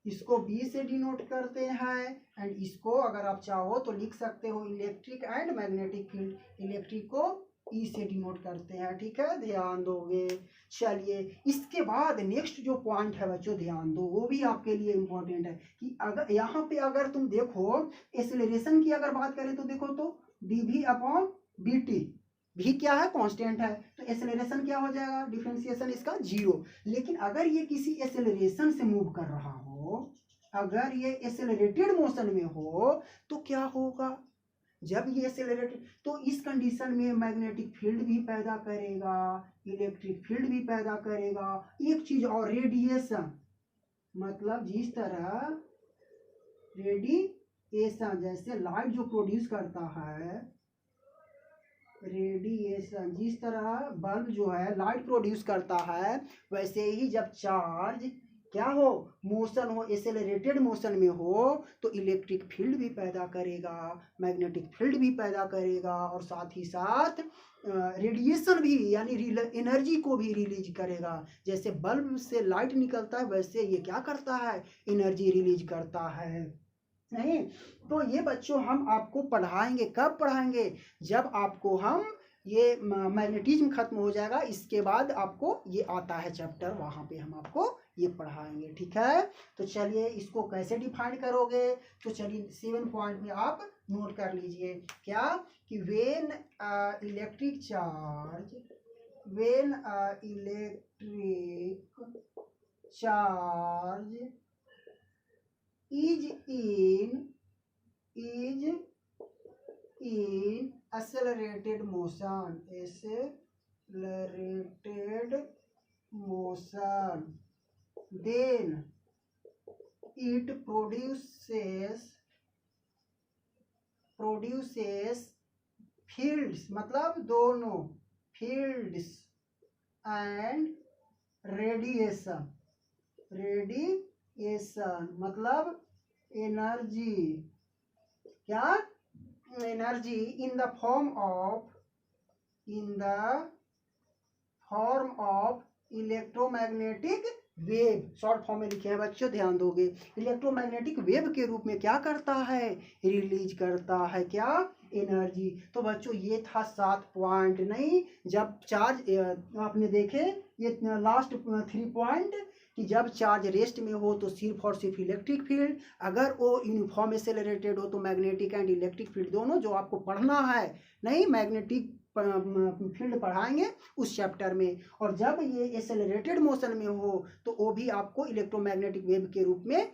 इसको B से डिनोट करते हैं, एंड इसको अगर आप चाहो तो लिख सकते हो electric and magnetic field. Electric को ई से डिनोट करते हैं, ठीक है, ध्यान दोगे। चलिए इसके बाद नेक्स्ट जो पॉइंट है बच्चों, ध्यान दो, वो भी आपके लिए इम्पोर्टेंट है कि अगर यहाँ पे अगर तुम देखो एक्सेलरेशन की अगर बात करें तो देखो तो dv/dt भी क्या है, कांस्टेंट है, तो एक्सेलरेशन क्या हो जाएगा, डिफरेंशिएशन इसका 0। लेकिन अगर ये किसी एक्सेलरेशन से मूव कर रहा हो, अगर ये एक्सेलरेटेड मोशन में हो तो क्या होगा, जब ये एक्सेलरेटेड, तो इस कंडीशन में मैग्नेटिक फील्ड भी पैदा करेगा, इलेक्ट्रिक फील्ड भी पैदा करेगा। एक चीज और, रेडिएशन, मतलब जिस तरह रेडिएशन, जैसे लाइट जो प्रोड्यूस करता है, रेडिएशन जिस तरह बल्ब जो है लाइट प्रोड्यूस करता है, वैसे ही जब चार्ज क्या हो, मोशन हो, एक्सेलरेटेड मोशन में हो, तो इलेक्ट्रिक फील्ड भी पैदा करेगा, मैग्नेटिक फील्ड भी पैदा करेगा, और साथ ही साथ रेडिएशन भी, यानी एनर्जी को भी रिलीज करेगा। जैसे बल्ब से लाइट निकलता है, वैसे ये क्या करता है, एनर्जी रिलीज करता है। नहीं, तो ये बच्चों हम आपको पढ़ाएंगे, कब पढ़ाएंगे, जब आपको हम ये मैग्नेटिज्म खत्म हो जाएगा, इसके बाद आपको ये आता है चैप्टर, वहां पे हम आपको ये पढ़ाएंगे, ठीक है। तो चलिए इसको कैसे डिफाइन करोगे, तो चलिए 7 पॉइंट में आप नोट कर लीजिए, क्या कि when electric charge, when electric charge is in accelerated motion, then it produces fields, मतलब दोनों fields and radiation मतलब एनर्जी, क्या, energy in the form of electromagnetic wave, short form में लिखे हैं बच्चों, ध्यान दोगे, इलेक्ट्रोमैग्नेटिक वेव के रूप में क्या करता है, रिलीज करता है, क्या, एनर्जी। तो बच्चों ये था 7 पॉइंट। नहीं, जब चार्ज आपने देखे ये लास्ट 3 पॉइंट, कि जब चार्ज रेस्ट में हो तो सिर्फ और सिर्फ इलेक्ट्रिक फील्ड, अगर वो यूनिफॉर्म एक्सेलरेटेड हो तो मैग्नेटिक एंड इलेक्ट्रिक फील्ड दोनों, जो आपको पढ़ना है, नहीं मैग्नेटिक फील्ड पढ़ाएंगे उस चैप्टर में, और जब ये एक्सेलरेटेड मोशन में हो तो वो भी आपको इलेक्ट्रोमैग्नेटिक वेव के रूप में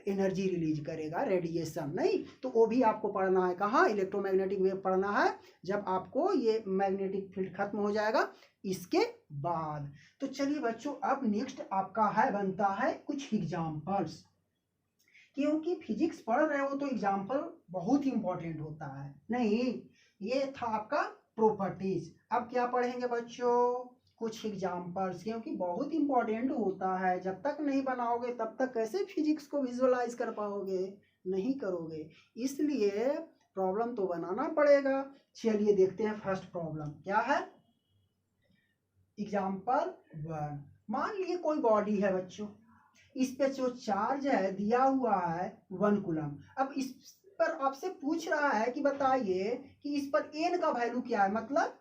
एनर्जी रिलीज करेगा, रेडिएशन। नहीं, तो वो भी आपको पढ़ना है, कहाँ, इलेक्ट्रोमैग्नेटिक वेव पढ़ना है जब आपको ये मैग्नेटिक फील्ड खत्म हो जाएगा इसके बाद। तो चलिए बच्चों, अब नेक्स्ट आपका है, बनता है कुछ एग्जाम्पल्स, क्योंकि फिजिक्स पढ़ रहे हो तो एग्जाम्पल बहुत ही इंपॉर्टेंट होता है। नहीं, ये था आपका प्रॉपर्टीज। अब क्या पढ़ेंगे बच्चों, कुछ एग्जाम्पल्स, क्योंकि बहुत इंपॉर्टेंट होता है, जब तक नहीं बनाओगे तब तक कैसे फिजिक्स को विजुअलाइज कर पाओगे, नहीं करोगे, इसलिए प्रॉब्लम तो बनाना पड़ेगा। चलिए देखते हैं फर्स्ट प्रॉब्लम क्या है। एग्जाम्पल 1, मान लिए कोई बॉडी है बच्चों, इस पे जो चार्ज है दिया हुआ है 1 कूलम। अब इस पर आपसे पूछ रहा है कि बताइए कि इस पर एन का वैल्यू क्या है, मतलब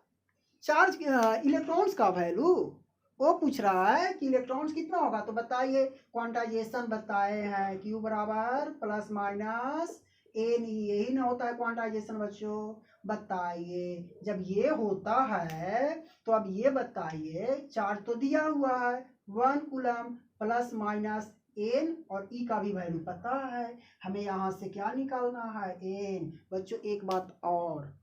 चार्ज इलेक्ट्रॉन्स का वैल्यू, वो पूछ रहा है कि इलेक्ट्रॉन्स कितना होगा। तो बताइए, क्वांटाइजेशन बताए हैं, क्यू बराबर प्लस माइनस एन, यही ना होता है क्वांटाइजेशन बच्चों। बताइए जब ये होता है तो अब ये बताइए, चार्ज तो दिया हुआ है 1 कूलम प्लस माइनस एन, और ई का भी वैल्यू पता है, हमें यहाँ से क्या निकालना है, एन। बच्चों एक बात और,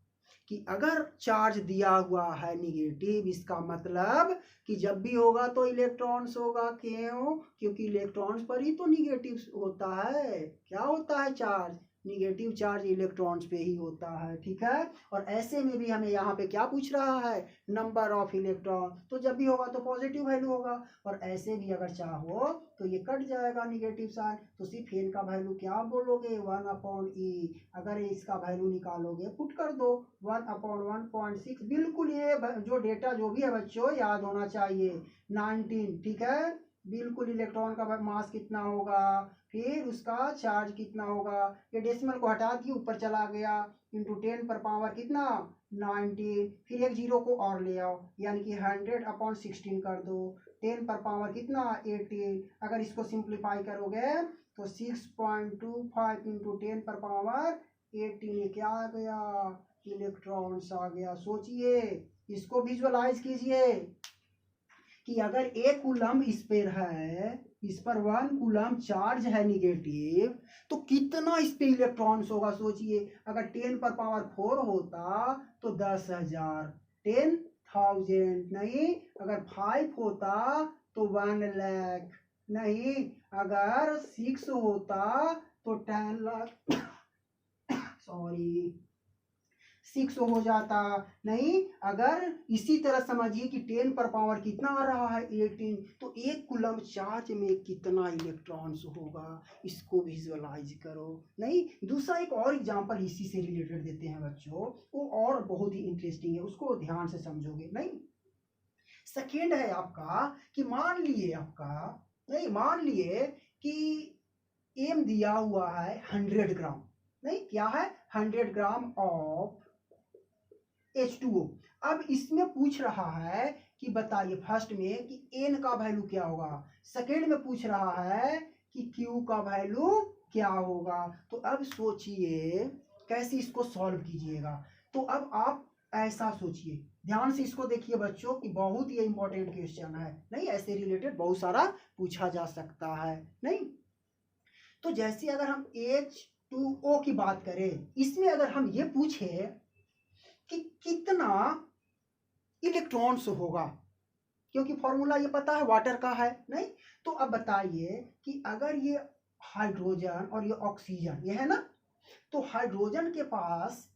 कि अगर चार्ज दिया हुआ है निगेटिव, इसका मतलब कि जब भी होगा तो इलेक्ट्रॉन्स होगा, क्यों, क्योंकि इलेक्ट्रॉन्स पर ही तो निगेटिव होता है, क्या होता है चार्ज, निगेटिव चार्ज इलेक्ट्रॉन्स पे ही होता है, ठीक है। और ऐसे में भी हमें यहाँ पे क्या पूछ रहा है, नंबर ऑफ इलेक्ट्रॉन, तो जब भी होगा तो पॉजिटिव वैल्यू होगा, और ऐसे भी अगर चाहो तो ये कट जाएगा निगेटिव साइन, तो सिर्फ एन का वैल्यू क्या बोलोगे, 1/e। अगर इसका वैल्यू निकालोगे, पुट कर दो 1/1.6, बिल्कुल ये जो डेटा जो भी है बच्चों याद होना चाहिए, 19, ठीक है। बिल्कुल इलेक्ट्रॉन का मास कितना होगा, फिर उसका चार्ज कितना होगा, ये डेसिमल को हटा दिए, ऊपर चला गया, इंटू 10 पर पावर कितना 19, फिर एक जीरो को और ले आओ, यानी कि 100/16 कर दो, 10 पर पावर कितना 18, अगर इसको सिंप्लीफाई करोगे तो 6.25 इंटू 10 पर पावर 18, ये क्या आ गया, इलेक्ट्रॉन्स आ गया। सोचिए, इसको विजुअलाइज कीजिए कि अगर एक कूलम इस पर है, इस पर 1 कूलम चार्ज है निगेटिव, तो कितना इस पे इलेक्ट्रॉन्स होगा। सोचिए, अगर 10 पर पावर 4 होता तो 10,000, 10,000 नहीं। अगर 5 होता तो 1 लाख नहीं। अगर 6 होता तो 10 लाख सॉरी 6 हो जाता नहीं। अगर इसी तरह समझिए कि 10 पर पावर कितना आ रहा है 18, तो एक कूलम चार्ज में कितना इलेक्ट्रॉन्स होगा, इसको विजुअलाइज करो। नहीं, दूसरा एक और एग्जांपल इसी से रिलेटेड देते हैं बच्चों, वो और बहुत ही इंटरेस्टिंग है, उसको ध्यान से समझोगे। नहीं, सेकेंड है आपका कि मान लिए कि एम दिया हुआ है 100 ग्राम। नहीं, क्या है 100 ग्राम ऑफ H2O। अब इसमें पूछ रहा है कि बताइए फर्स्ट में कि N का वैल्यू क्या होगा, सेकेंड में पूछ रहा है कि Q का वैल्यू क्या होगा। तो अब सोचिए कैसे इसको सॉल्व कीजिएगा। तो अब आप ऐसा सोचिए, ध्यान से इसको देखिए बच्चों कि बहुत ही इंपॉर्टेंट क्वेश्चन है। नहीं, ऐसे रिलेटेड बहुत सारा पूछा जा सकता है। नहीं, तो जैसे अगर हम H2O की बात करें, इसमें अगर हम ये पूछे कि कितना इलेक्ट्रॉन्स होगा, क्योंकि फॉर्मूला ये पता है वाटर का है। नहीं, तो अब बताइए कि अगर ये हाइड्रोजन और ये ऑक्सीजन ये है ना, तो हाइड्रोजन के पास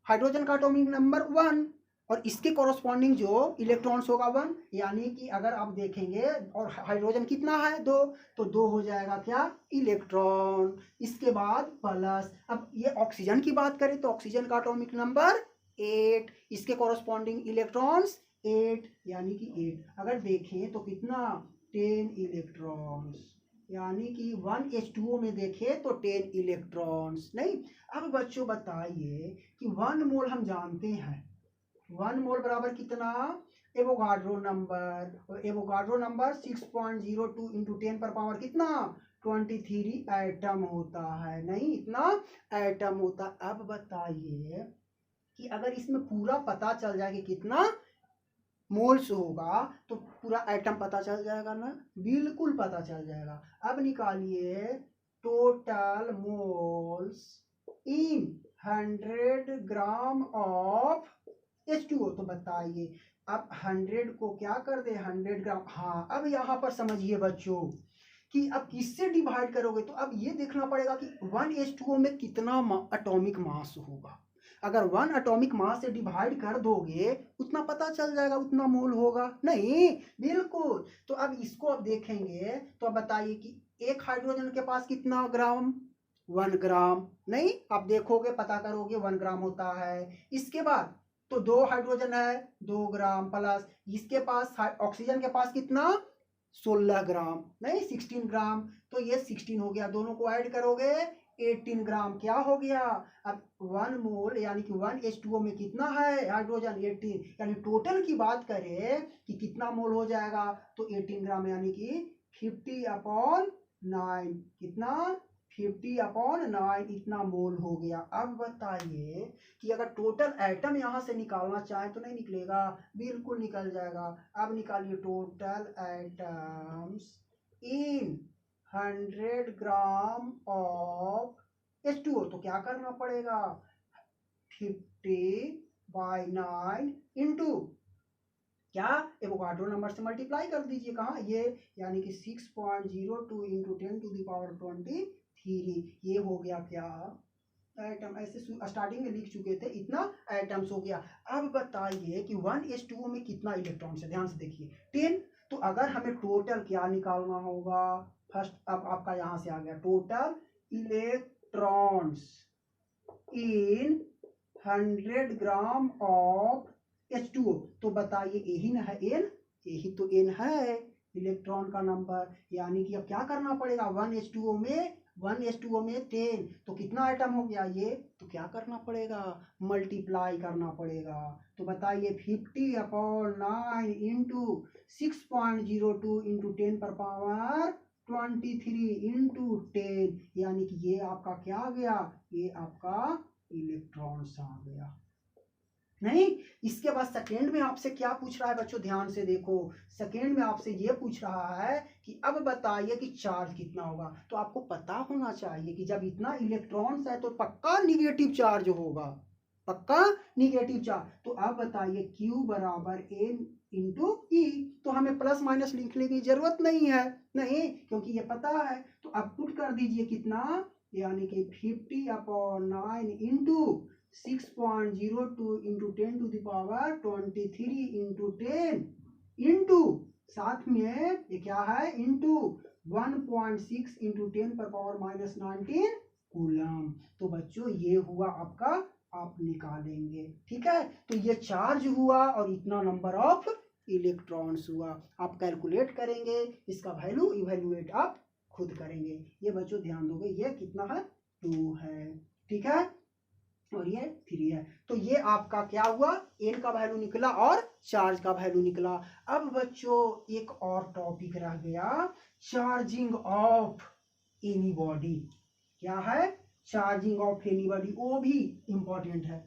हाइड्रोजन का एटॉमिक नंबर 1 और इसके कॉरस्पॉन्डिंग जो इलेक्ट्रॉन्स होगा 1, यानी कि अगर आप देखेंगे और हाइड्रोजन कितना है 2, तो 2 हो जाएगा क्या इलेक्ट्रॉन। इसके बाद प्लस, अब ये ऑक्सीजन की बात करें तो ऑक्सीजन का एटॉमिक नंबर 8, इसके कॉरस्पॉन्डिंग इलेक्ट्रॉन्स 8, यानी कि 8। अगर देखें तो कितना 10 इलेक्ट्रॉन्स, यानी कि 1H2O में देखें तो 10 इलेक्ट्रॉन्स। नहीं, अब बच्चों बताइए कि 1 मोल हम जानते हैं, 1 मोल बराबर कितना एवोगाड्रो नंबर 6.02 इंटू 10 पर पावर कितना 23 एटम होता है। नहीं, इतना एटम होता। अब बताइए कि अगर इसमें पूरा पता चल जाए कि कितना मोल्स होगा तो पूरा एटम पता चल जाएगा ना, बिल्कुल पता चल जाएगा। अब निकालिए total moles in 100 gram of H2O। तो बताइए अब 100 को क्या कर दे 100 ग्राम। हाँ, अब यहाँ पर समझिए बच्चों कि अब किससे डिवाइड करोगे, तो अब ये देखना पड़ेगा कि 1H2O में कितना एटॉमिक मास होगा। अगर 1 एटॉमिक मास से डिवाइड कर दोगे उतना पता चल जाएगा, उतना मोल होगा। नहीं, बिल्कुल। तो अब इसको अब देखेंगे तो अब बताइए कि एक हाइड्रोजन के पास कितना ग्राम 1 ग्राम। नहीं, आप देखोगे पता करोगे 1 ग्राम होता है। इसके बाद तो 2 हाइड्रोजन है 2 ग्राम, प्लस इसके पास ऑक्सीजन के पास कितना 16 ग्राम, नहीं 16 ग्राम, तो ये 16 हो गया। दोनों को ऐड करोगे 18 ग्राम, क्या हो गया। अब 1 मोल यानी कि 1H2O में कितना है हाइड्रोजन 18, यानी टोटल की बात करें कि कितना मोल हो जाएगा तो 18 ग्राम, यानी कि 50/9, कितना 50/9 इतना मोल हो गया। अब बताइए कि अगर टोटल एटम यहाँ से निकालना चाहे तो नहीं निकलेगा, बिल्कुल निकल जाएगा। अब निकालिए total atoms in 100 gram of H2O। तो क्या करना पड़ेगा 50/9 इंटू क्या एवोगाड्रो नंबर से मल्टीप्लाई कर दीजिए, कहाँ ये, यानी कि 6.02 इंटू 10⁻23, ये हो गया क्या एटम। ऐसे स्टार्टिंग में लिख चुके थे, इतना एटम्स हो गया। अब बताइए कि 1H2O में कितना इलेक्ट्रॉन्स है, ध्यान से देखिए 10। तो अगर हमें टोटल क्या निकालना होगा फर्स्ट, अब आपका यहाँ से आ गया total electrons in 100 gram of H2O। तो बताइए यही ना है N, यही तो N है इलेक्ट्रॉन का नंबर। यानी कि अब क्या करना पड़ेगा 1H2O में 10, तो कितना आइटम हो गया ये, तो क्या करना पड़ेगा मल्टीप्लाई करना पड़ेगा। तो बताइए 50/9 इंटू 6.02 इंटू 10 पर पावर 23 इंटू 10, यानी कि ये आपका क्या आ गया, ये आपका इलेक्ट्रॉन्स आ गया। नहीं, इसके बाद सेकेंड में आपसे क्या पूछ रहा है बच्चों, ध्यान से देखो। सेकेंड में आपसे ये पूछ रहा है कि अब बताइए कि चार्ज कितना होगा। तो आपको पता होना चाहिए कि जब इतना इलेक्ट्रॉन्स है तो पक्का निगेटिव चार्ज होगा, पक्का निगेटिव चार्ज। तो अब बताइए Q बराबर N इंटू ई। तो हमें प्लस माइनस लिखने की जरूरत नहीं है, नहीं, क्योंकि ये पता है। तो अब पुट कर दीजिए कितना, यानी कि 50/9 into 6.02 into 10 to the power 23 into 10 into साथ में ये क्या है, इंटू 1.6 इंटू 10 पर पावर माइनस 19 कूलम। तो बच्चों ये हुआ आपका, आप निकालेंगे, ठीक है। तो ये चार्ज हुआ और इतना नंबर ऑफ इलेक्ट्रॉन्स हुआ। आप कैलकुलेट करेंगे, इसका वैल्यू इवेल्युएट आप खुद करेंगे। ये बच्चों ध्यान दोगे, ये कितना है, 2 है, ठीक है, और ये 3 है। तो ये आपका क्या हुआ, एन का वैल्यू निकला और चार्ज का वैल्यू निकला। अब बच्चों एक और टॉपिक रह गया, चार्जिंग ऑफ एनी बॉडी। क्या है, चार्जिंग ऑफ एनी बॉडी, वो भी इंपॉर्टेंट है।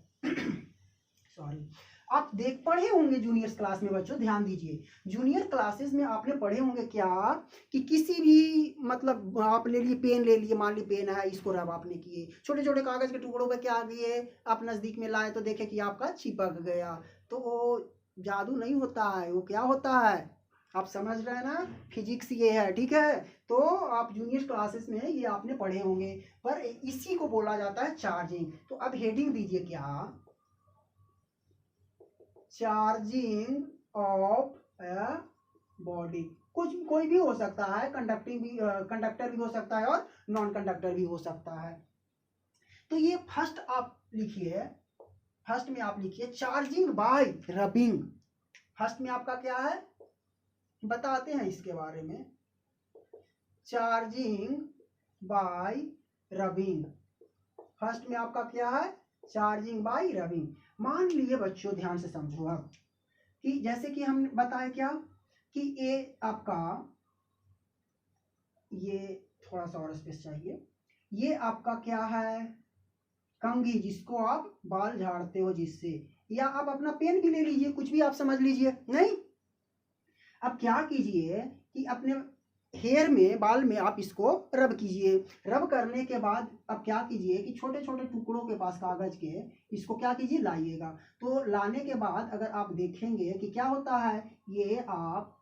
सॉरी, आप देख पढ़े होंगे जूनियर क्लास में बच्चों, ध्यान दीजिए। जूनियर क्लासेस में आपने पढ़े होंगे क्या, कि किसी भी मतलब आप ले लिए पेन, ले लिए, मान ली पेन है, इसको रब आपने किए, छोटे छोटे कागज के टुकड़ों पे क्या किए, आप नजदीक में लाए तो देखे कि आपका चिपक गया। तो वो जादू नहीं होता है, वो क्या होता है, आप समझ रहे हैं ना, फिजिक्स ये है, ठीक है। तो आप जूनियर क्लासेस में ये आपने पढ़े होंगे, पर इसी को बोला जाता है चार्जिंग। तो अब हेडिंग दीजिए क्या, चार्जिंग ऑफ ए बॉडी। कुछ कोई भी हो सकता है, कंडक्टिंग भी, कंडक्टर भी हो सकता है और नॉन कंडक्टर भी हो सकता है। तो ये फर्स्ट आप लिखिए, फर्स्ट में आप लिखिए चार्जिंग बाय रबिंग। फर्स्ट में आपका क्या है, बताते हैं इसके बारे में, चार्जिंग बाय रबिंग। फर्स्ट में आपका क्या है, चार्जिंग बाय रबिंग। मान लिए बच्चों, ध्यान से समझो अब, कि जैसे कि हम बताए क्या, कि ये आपका, ये थोड़ा सा और स्पेस चाहिए, ये आपका क्या है, कंघी, जिसको आप बाल झाड़ते हो जिससे, या आप अपना पेन भी ले लीजिए, कुछ भी आप समझ लीजिए, नहीं। अब क्या कीजिए कि अपने हेयर में, बाल में आप इसको रब कीजिए। रब करने के बाद अब क्या कीजिए कि छोटे छोटे टुकड़ों के पास कागज के, इसको क्या कीजिए, लाइएगा। तो लाने के बाद अगर आप देखेंगे कि क्या होता है, ये आप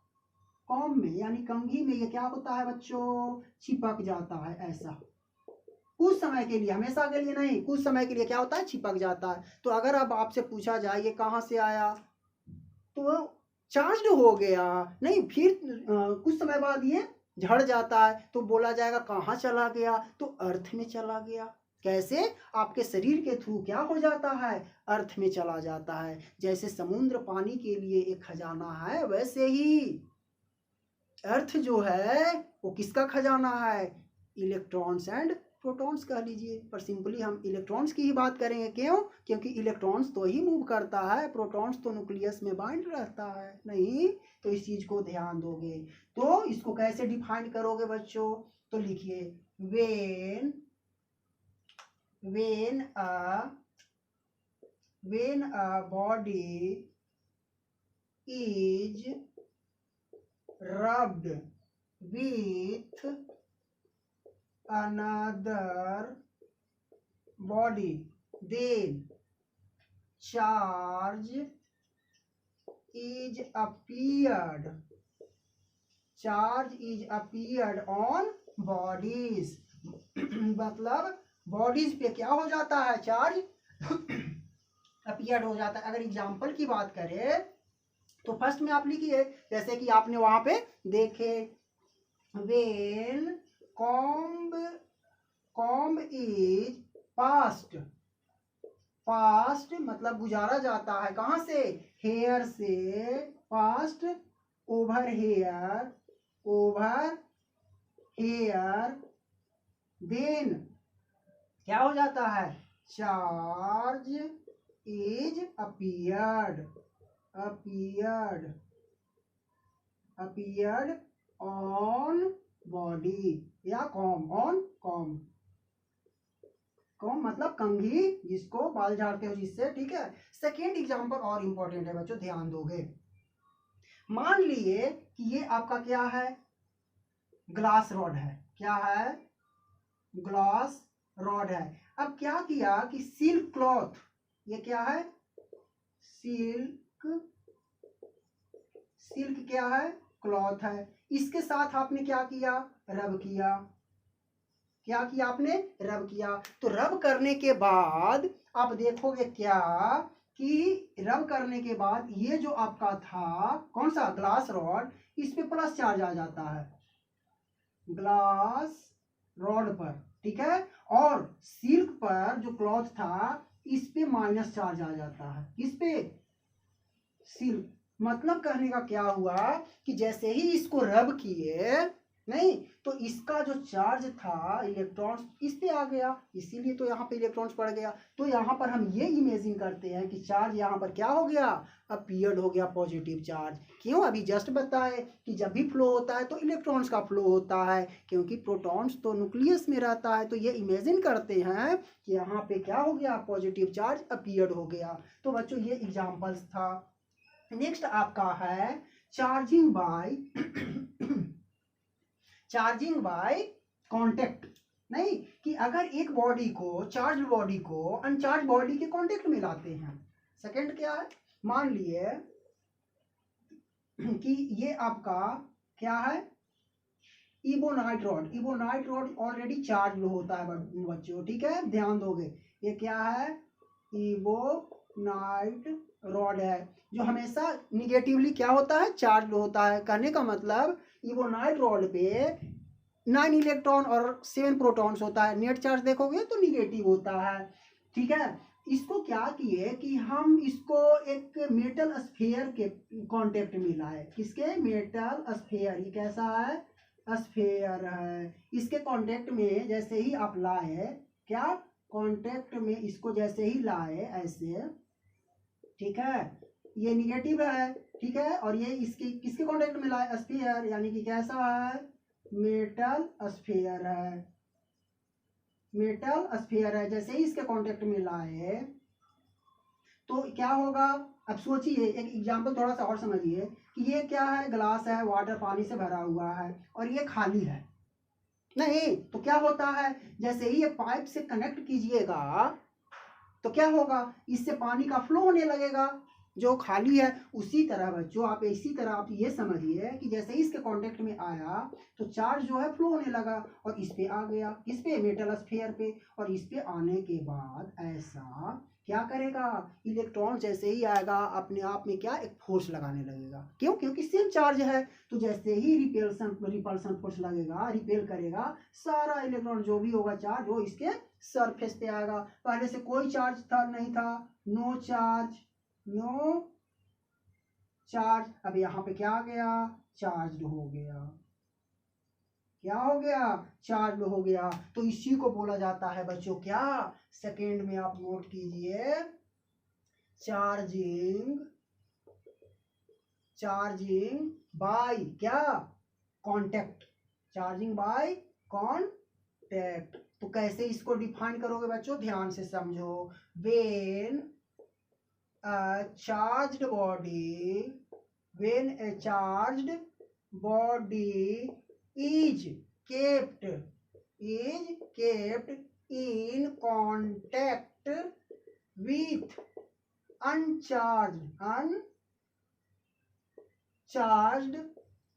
कॉम में यानी कंघी में ये क्या होता है बच्चों, चिपक जाता है ऐसा, कुछ समय के लिए, हमेशा के लिए नहीं, कुछ समय के लिए क्या होता है, चिपक जाता है। तो अगर अब आपसे पूछा जाए ये कहाँ से आया, तो चार्ज हो गया, नहीं, फिर कुछ समय बाद ये झड़ जाता है, तो बोला जाएगा कहाँ चला गया, तो अर्थ में चला गया। कैसे, आपके शरीर के थ्रू क्या हो जाता है, अर्थ में चला जाता है। जैसे समुद्र पानी के लिए एक खजाना है, वैसे ही अर्थ जो है वो किसका खजाना है, इलेक्ट्रॉन्स एंड प्रोटॉन्स कह लीजिए, पर सिंपली हम इलेक्ट्रॉन्स की ही बात करेंगे। क्यों, क्योंकि इलेक्ट्रॉन्स तो ही मूव करता है, प्रोटॉन्स तो न्यूक्लियस में बाइंड रहता है, नहीं। तो इस चीज को ध्यान दोगे। तो इसको कैसे डिफाइन करोगे बच्चों, तो लिखिए, when when a body is rubbed with another body, then charge is appeared, on bodies। मतलब बॉडीज पे क्या हो जाता है, चार्ज अपीयर्ड हो जाता है। अगर एग्जाम्पल की बात करें तो फर्स्ट में आप लिखिए, जैसे कि आपने वहां पे देखे, when comb is past, past मतलब गुजारा जाता है, कहां से, हेयर से, पास्ट ओवर हेयर, देन क्या हो जाता है, charge is appeared on body, या कॉम, ऑन कॉम। कौन मतलब कंघी, जिसको बाल झाड़ते हो जिससे, ठीक है। सेकेंड एग्जाम्पल और इंपॉर्टेंट है बच्चों, ध्यान दोगे। मान लिए कि ये आपका क्या है, ग्लास रॉड है। क्या है, ग्लास रॉड है। अब क्या किया कि सिल्क क्लॉथ, ये क्या है, सिल्क, सिल्क क्या है, क्लॉथ है। इसके साथ आपने क्या किया, रब किया। क्या किया आपने, रब किया। तो रब करने के बाद आप देखोगे क्या कि रब करने के बाद ये जो आपका था कौन सा, ग्लास रॉड, इस पे प्लस चार्ज आ जाता है, ग्लास रॉड पर, ठीक है। और सिल्क पर जो क्लॉथ था इस पे माइनस चार्ज आ जाता है। किस पे, सिल्क। मतलब कहने का क्या हुआ कि जैसे ही इसको रब किए, नहीं तो इसका जो चार्ज था इलेक्ट्रॉन्स इस पे आ गया, इसीलिए तो यहाँ पे इलेक्ट्रॉन्स पड़ गया। तो यहाँ पर हम ये इमेजिन करते हैं कि चार्ज यहाँ पर क्या हो गया, अपीयर्ड हो गया पॉजिटिव चार्ज। क्यों, अभी जस्ट बताए कि जब भी फ्लो होता है तो इलेक्ट्रॉन्स का फ्लो होता है, क्योंकि प्रोटॉन्स तो न्यूक्लियस में रहता है। तो ये इमेजिन करते हैं कि यहाँ पे क्या हो गया, पॉजिटिव चार्ज अपीयर्ड हो गया। तो बच्चों ये एग्जाम्पल्स था। नेक्स्ट आपका है charging by charging by contact. नहीं कि अगर एक बॉडी को, चार्ज बॉडी को अनचार्ज बॉडी के कांटेक्ट में लाते हैं। सेकंड क्या है, मान लिए कि ये आपका क्या है, ebonite rod. Ebonite rod already charge होता है बच्चों, ठीक है, ध्यान दोगे। ये क्या है, इबोनाइट रॉड है, जो हमेशा निगेटिवली क्या होता है, चार्ज होता है। कहने का मतलब इबोनाइट रॉड पे 9 इलेक्ट्रॉन और 7 प्रोटॉन्स होता है। नेट चार्ज देखोगे तो निगेटिव होता है, ठीक है। इसको क्या किए कि हम इसको एक मेटल स्फीयर के कांटेक्ट में लाए। किसके, मेटल स्फीयर। ये कैसा है, स्फीयर है। इसके कांटेक्ट में जैसे ही आप लाए, क्या, कांटेक्ट में इसको जैसे ही लाए ऐसे, ठीक है, ये निगेटिव है, ठीक है। और ये इसके किसके कांटेक्ट में लाए, स्फीयर, यानी कि कैसा है, मेटल स्फीयर है, मेटल स्फीयर है। जैसे ही इसके कांटेक्ट में लाए तो क्या होगा। अब सोचिए, एक एग्जांपल थोड़ा सा और समझिए कि ये क्या है, ग्लास है, वाटर पानी से भरा हुआ है और ये खाली है। नहीं तो क्या होता है, जैसे ही ये पाइप से कनेक्ट कीजिएगा तो क्या होगा, इससे पानी का फ्लो होने लगेगा जो खाली है। उसी तरह बच्चों आप इसी तरह आप ये समझिए कि जैसे ही इसके कांटेक्ट में आया तो चार्ज जो है फ्लो होने लगा और इस पे आ गया, किस पे, मेटल स्फीयर पे। और इस पे आने के बाद ऐसा क्या करेगा, इलेक्ट्रॉन जैसे ही आएगा अपने आप में क्या, एक फोर्स लगाने लगेगा। क्यों, क्योंकि सेम चार्ज है। तो जैसे ही रिपल्सन फोर्स लगेगा, रिपेल करेगा, सारा इलेक्ट्रॉन जो भी होगा चार्ज वो इसके सरफेस पे आएगा। पहले से कोई चार्ज था नहीं था, नो चार्ज, नो चार्ज। अब यहाँ पे क्या आ गया, चार्ज हो गया। क्या हो गया, चार्ज हो गया। तो इसी को बोला जाता है बच्चों क्या, सेकेंड में आप नोट कीजिए, चार्जिंग, चार्जिंग बाय क्या, कांटेक्ट, चार्जिंग बाय कांटेक्ट। तो कैसे इसको डिफाइन करोगे बच्चों, ध्यान से समझो। When a charged body, when a charged body is kept in contact with uncharged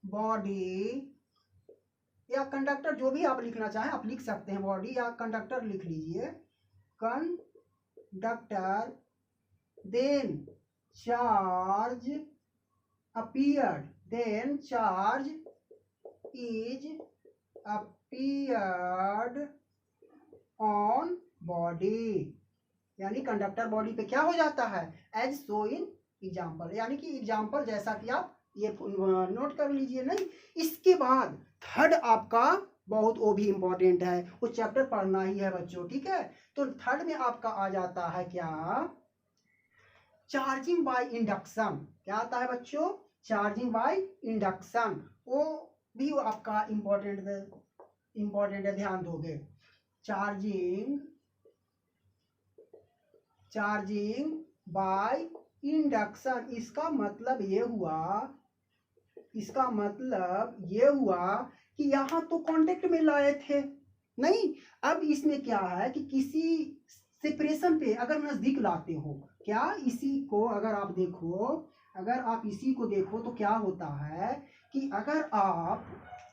body या कंडक्टर, जो भी आप लिखना चाहें आप लिख सकते हैं, बॉडी या कंडक्टर लिख लीजिए, conductor, then charge appeared, then charge is appeared on body, यानी कंडक्टर बॉडी पे क्या हो जाता है, एज सो इन एग्जाम्पल, यानी कि एग्जाम्पल जैसा कि आप ये नोट कर लीजिए। नहीं, इसके बाद थर्ड आपका बहुत वो भी इंपॉर्टेंट है, वो चैप्टर पढ़ना ही है बच्चों, ठीक है। तो थर्ड में आपका आ जाता है क्या, चार्जिंग बाय इंडक्शन। क्या आता है बच्चों, चार्जिंग बाय इंडक्शन। वो भी आपका इंपॉर्टेंट है, ध्यान दोगे। Charging charging by induction. इसका मतलब ये हुआ कि यहाँ तो कांटेक्ट में लाए थे नहीं, अब इसमें क्या है कि किसी सेपरेशन पे अगर नजदीक लाते हो, क्या इसी को अगर आप देखो तो क्या होता है कि अगर आप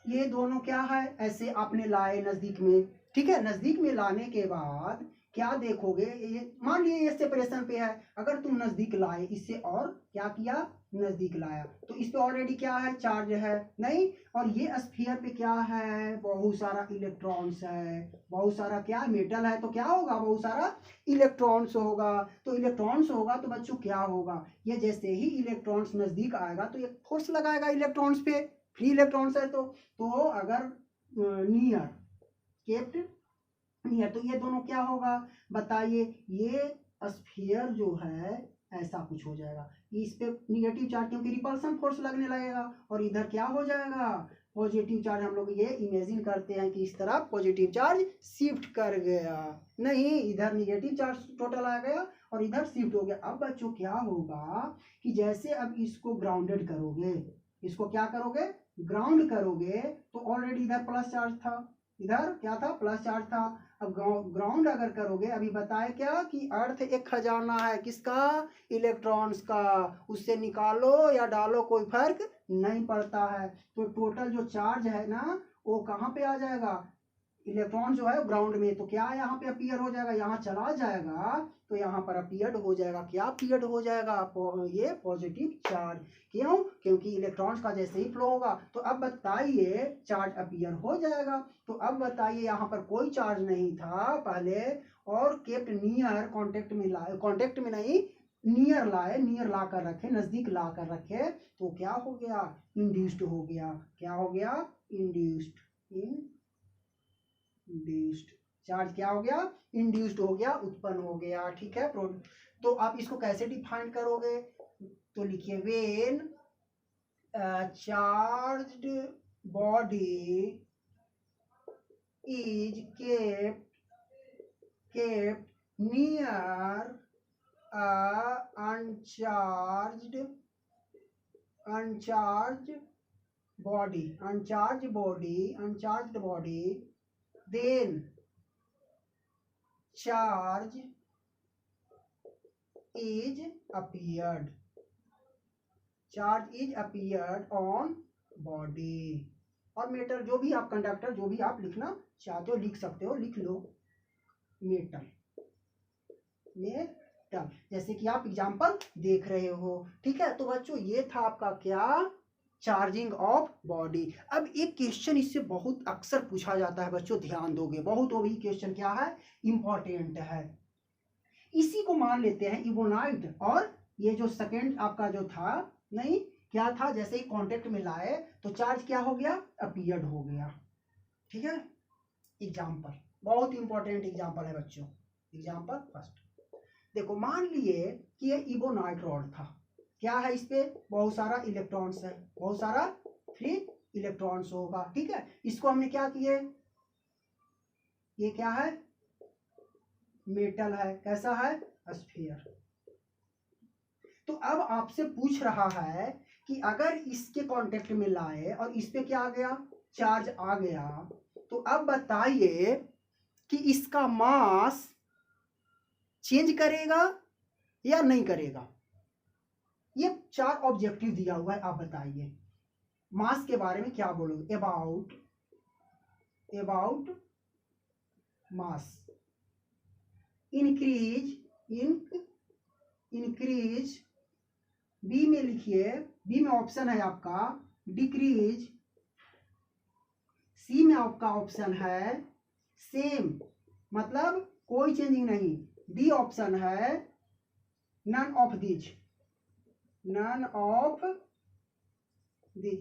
ये दोनों क्या है ऐसे आपने लाए नजदीक में, ठीक है, नजदीक में लाने के बाद क्या देखोगे, ये मान लिए ये सेपरेशन पे है, अगर तुम नजदीक लाए इससे और क्या किया, नजदीक लाया, तो इस पे ऑलरेडी क्या है, चार्ज है नहीं, और ये स्फीयर पे क्या है, बहुत सारा इलेक्ट्रॉन्स है, बहुत सारा क्या मेटल है, तो क्या होगा, बहुत सारा इलेक्ट्रॉन्स होगा। तो इलेक्ट्रॉन्स होगा तो बच्चों क्या होगा, ये जैसे ही इलेक्ट्रॉन्स नजदीक आएगा तो ये फोर्स लगाएगा इलेक्ट्रॉन्स पे, फ्री इलेक्ट्रॉन्स है तो अगर नियर केप्ट नियर, तो ये दोनों क्या होगा बताइए, ये स्फीयर जो है ऐसा कुछ हो जाएगा, इस पे निगेटिव चार्ज क्योंकि रिपल्सन फोर्स लगने लगेगा, और इधर क्या हो जाएगा, पॉजिटिव चार्ज। हम लोग ये इमेजिन करते हैं कि इस तरफ पॉजिटिव चार्ज शिफ्ट कर गया, नहीं इधर निगेटिव चार्ज टोटल आ गया और इधर शिफ्ट हो गया। अब बच्चों क्या होगा कि जैसे अब इसको ग्राउंडेड करोगे, इसको क्या करोगे, ग्राउंड करोगे, तो ऑलरेडी इधर प्लस चार्ज था, इधर क्या था, प्लस चार्ज था। अब ग्राउंड अगर करोगे, अभी बताए क्या कि अर्थ एक खजाना है, किसका, इलेक्ट्रॉन्स का, उससे निकालो या डालो कोई फर्क नहीं पड़ता है। तो टोटल जो चार्ज है ना वो कहाँ पे आ जाएगा, इलेक्ट्रॉन जो है ग्राउंड में, तो क्या यहाँ पे अपीयर हो जाएगा, यहाँ चला जाएगा तो यहाँ पर अपीयर्ड हो जाएगा, क्या अपीयर्ड हो जाएगा, ये पॉजिटिव चार्ज। क्यों, क्योंकि इलेक्ट्रॉन्स का जैसे ही फ्लो होगा, तो अब बताइए चार्ज अपीयर हो जाएगा। तो अब बताइए यहाँ पर कोई चार्ज नहीं था पहले, और केप्ट नियर, कांटेक्ट में नहीं, नियर ला कर रखे, नजदीक ला कर रखे, तो क्या हो गया, इंड्यूस्ड हो गया, क्या हो गया, इंड्यूस्ड चार्ज क्या हो गया, इंड्यूस्ड हो गया, उत्पन्न हो गया, ठीक है। तो आप इसको कैसे डिफाइन करोगे, तो लिखिए when charged body is kept near uncharged body, then charge is appeared on body। और मेटल जो भी आप, कंडक्टर जो भी आप लिखना चाहते हो लिख सकते हो, लिख लो मेटल, जैसे कि आप एग्जांपल देख रहे हो, ठीक है। तो बच्चों ये था आपका क्या, चार्जिंग ऑफ बॉडी। अब एक क्वेश्चन इससे बहुत अक्सर पूछा जाता है बच्चों, ध्यान दोगे, बहुत वो भी क्वेश्चन क्या है, इंपॉर्टेंट है। इसी को मान लेते हैं इबोनाइट, और ये जो सेकंड आपका जो था नहीं, क्या था, जैसे ही कांटेक्ट में लाए तो चार्ज क्या हो गया, अपीयर्ड हो गया, ठीक है। एग्जाम्पल, बहुत इंपॉर्टेंट एग्जाम्पल है बच्चों, एग्जाम्पल फर्स्ट देखो, मान लिए कि ये इबोनाइट रॉड था, क्या है, इस पे बहुत सारा इलेक्ट्रॉन्स है, बहुत सारा फ्री इलेक्ट्रॉन्स होगा, ठीक है। इसको हमने क्या किए, ये क्या है, मेटल है, कैसा है, स्फीयर। तो अब आपसे पूछ रहा है कि अगर इसके कांटेक्ट में लाए और इस पे क्या आ गया, चार्ज आ गया, तो अब बताइए कि इसका मास चेंज करेगा या नहीं करेगा। ये 4 ऑब्जेक्टिव दिया हुआ है, आप बताइए मास के बारे में क्या बोलोगे, अबाउट मास, इंक्रीज, बी में लिखिए, बी में ऑप्शन है आपका डिक्रीज, सी में आपका ऑप्शन है सेम, मतलब कोई चेंजिंग नहीं, डी ऑप्शन है नन ऑफ दिस,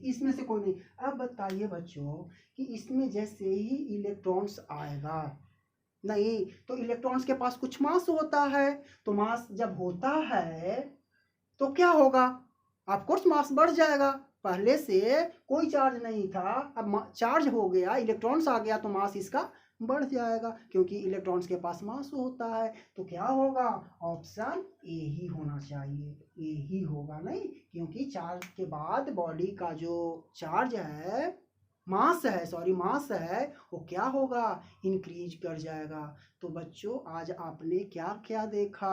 इसमें से कोई नहीं। अब बताइए बच्चों कि इसमें जैसे ही इलेक्ट्रॉन्स आएगा, नहीं तो इलेक्ट्रॉन्स के पास कुछ मास होता है, तो मास जब होता है तो क्या होगा, ऑफ कोर्स मास बढ़ जाएगा, पहले से कोई चार्ज नहीं था, अब चार्ज हो गया, इलेक्ट्रॉन्स आ गया, तो मास इसका बढ़ जाएगा, क्योंकि इलेक्ट्रॉन्स के पास मास होता है। तो क्या होगा, ऑप्शन ए ही होना चाहिए, ए ही होगा नहीं, क्योंकि चार्ज के बाद बॉडी का जो चार्ज है, मास है, वो क्या होगा, इंक्रीज कर जाएगा। तो बच्चों आज आपने क्या क्या देखा,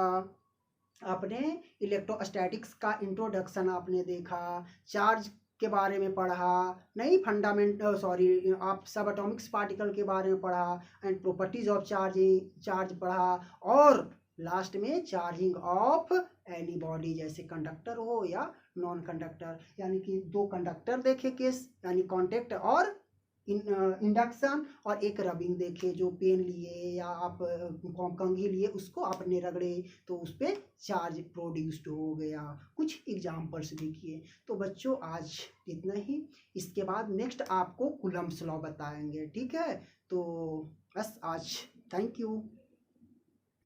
आपने इलेक्ट्रोस्टैटिक्स का इंट्रोडक्शन आपने देखा, चार्ज के बारे में पढ़ा, नहीं आप सब एटॉमिक्स पार्टिकल के बारे में पढ़ा, एंड प्रॉपर्टीज ऑफ चार्ज पढ़ा, और लास्ट में चार्जिंग ऑफ एनी बॉडी, जैसे कंडक्टर हो या नॉन कंडक्टर, यानी कि दो कंडक्टर देखे केस, यानी कॉन्टेक्ट और इंडक्शन, और एक रबिंग देखे, जो पेन लिए या आप कंघी लिए उसको आपने रगड़े तो उस पर चार्ज प्रोड्यूस्ड हो गया। कुछ एग्जाम्पल्स देखिए। तो बच्चों आज इतना ही, इसके बाद नेक्स्ट आपको कूलम्ब्स लॉ बताएंगे, ठीक है। तो बस आज, थैंक यू।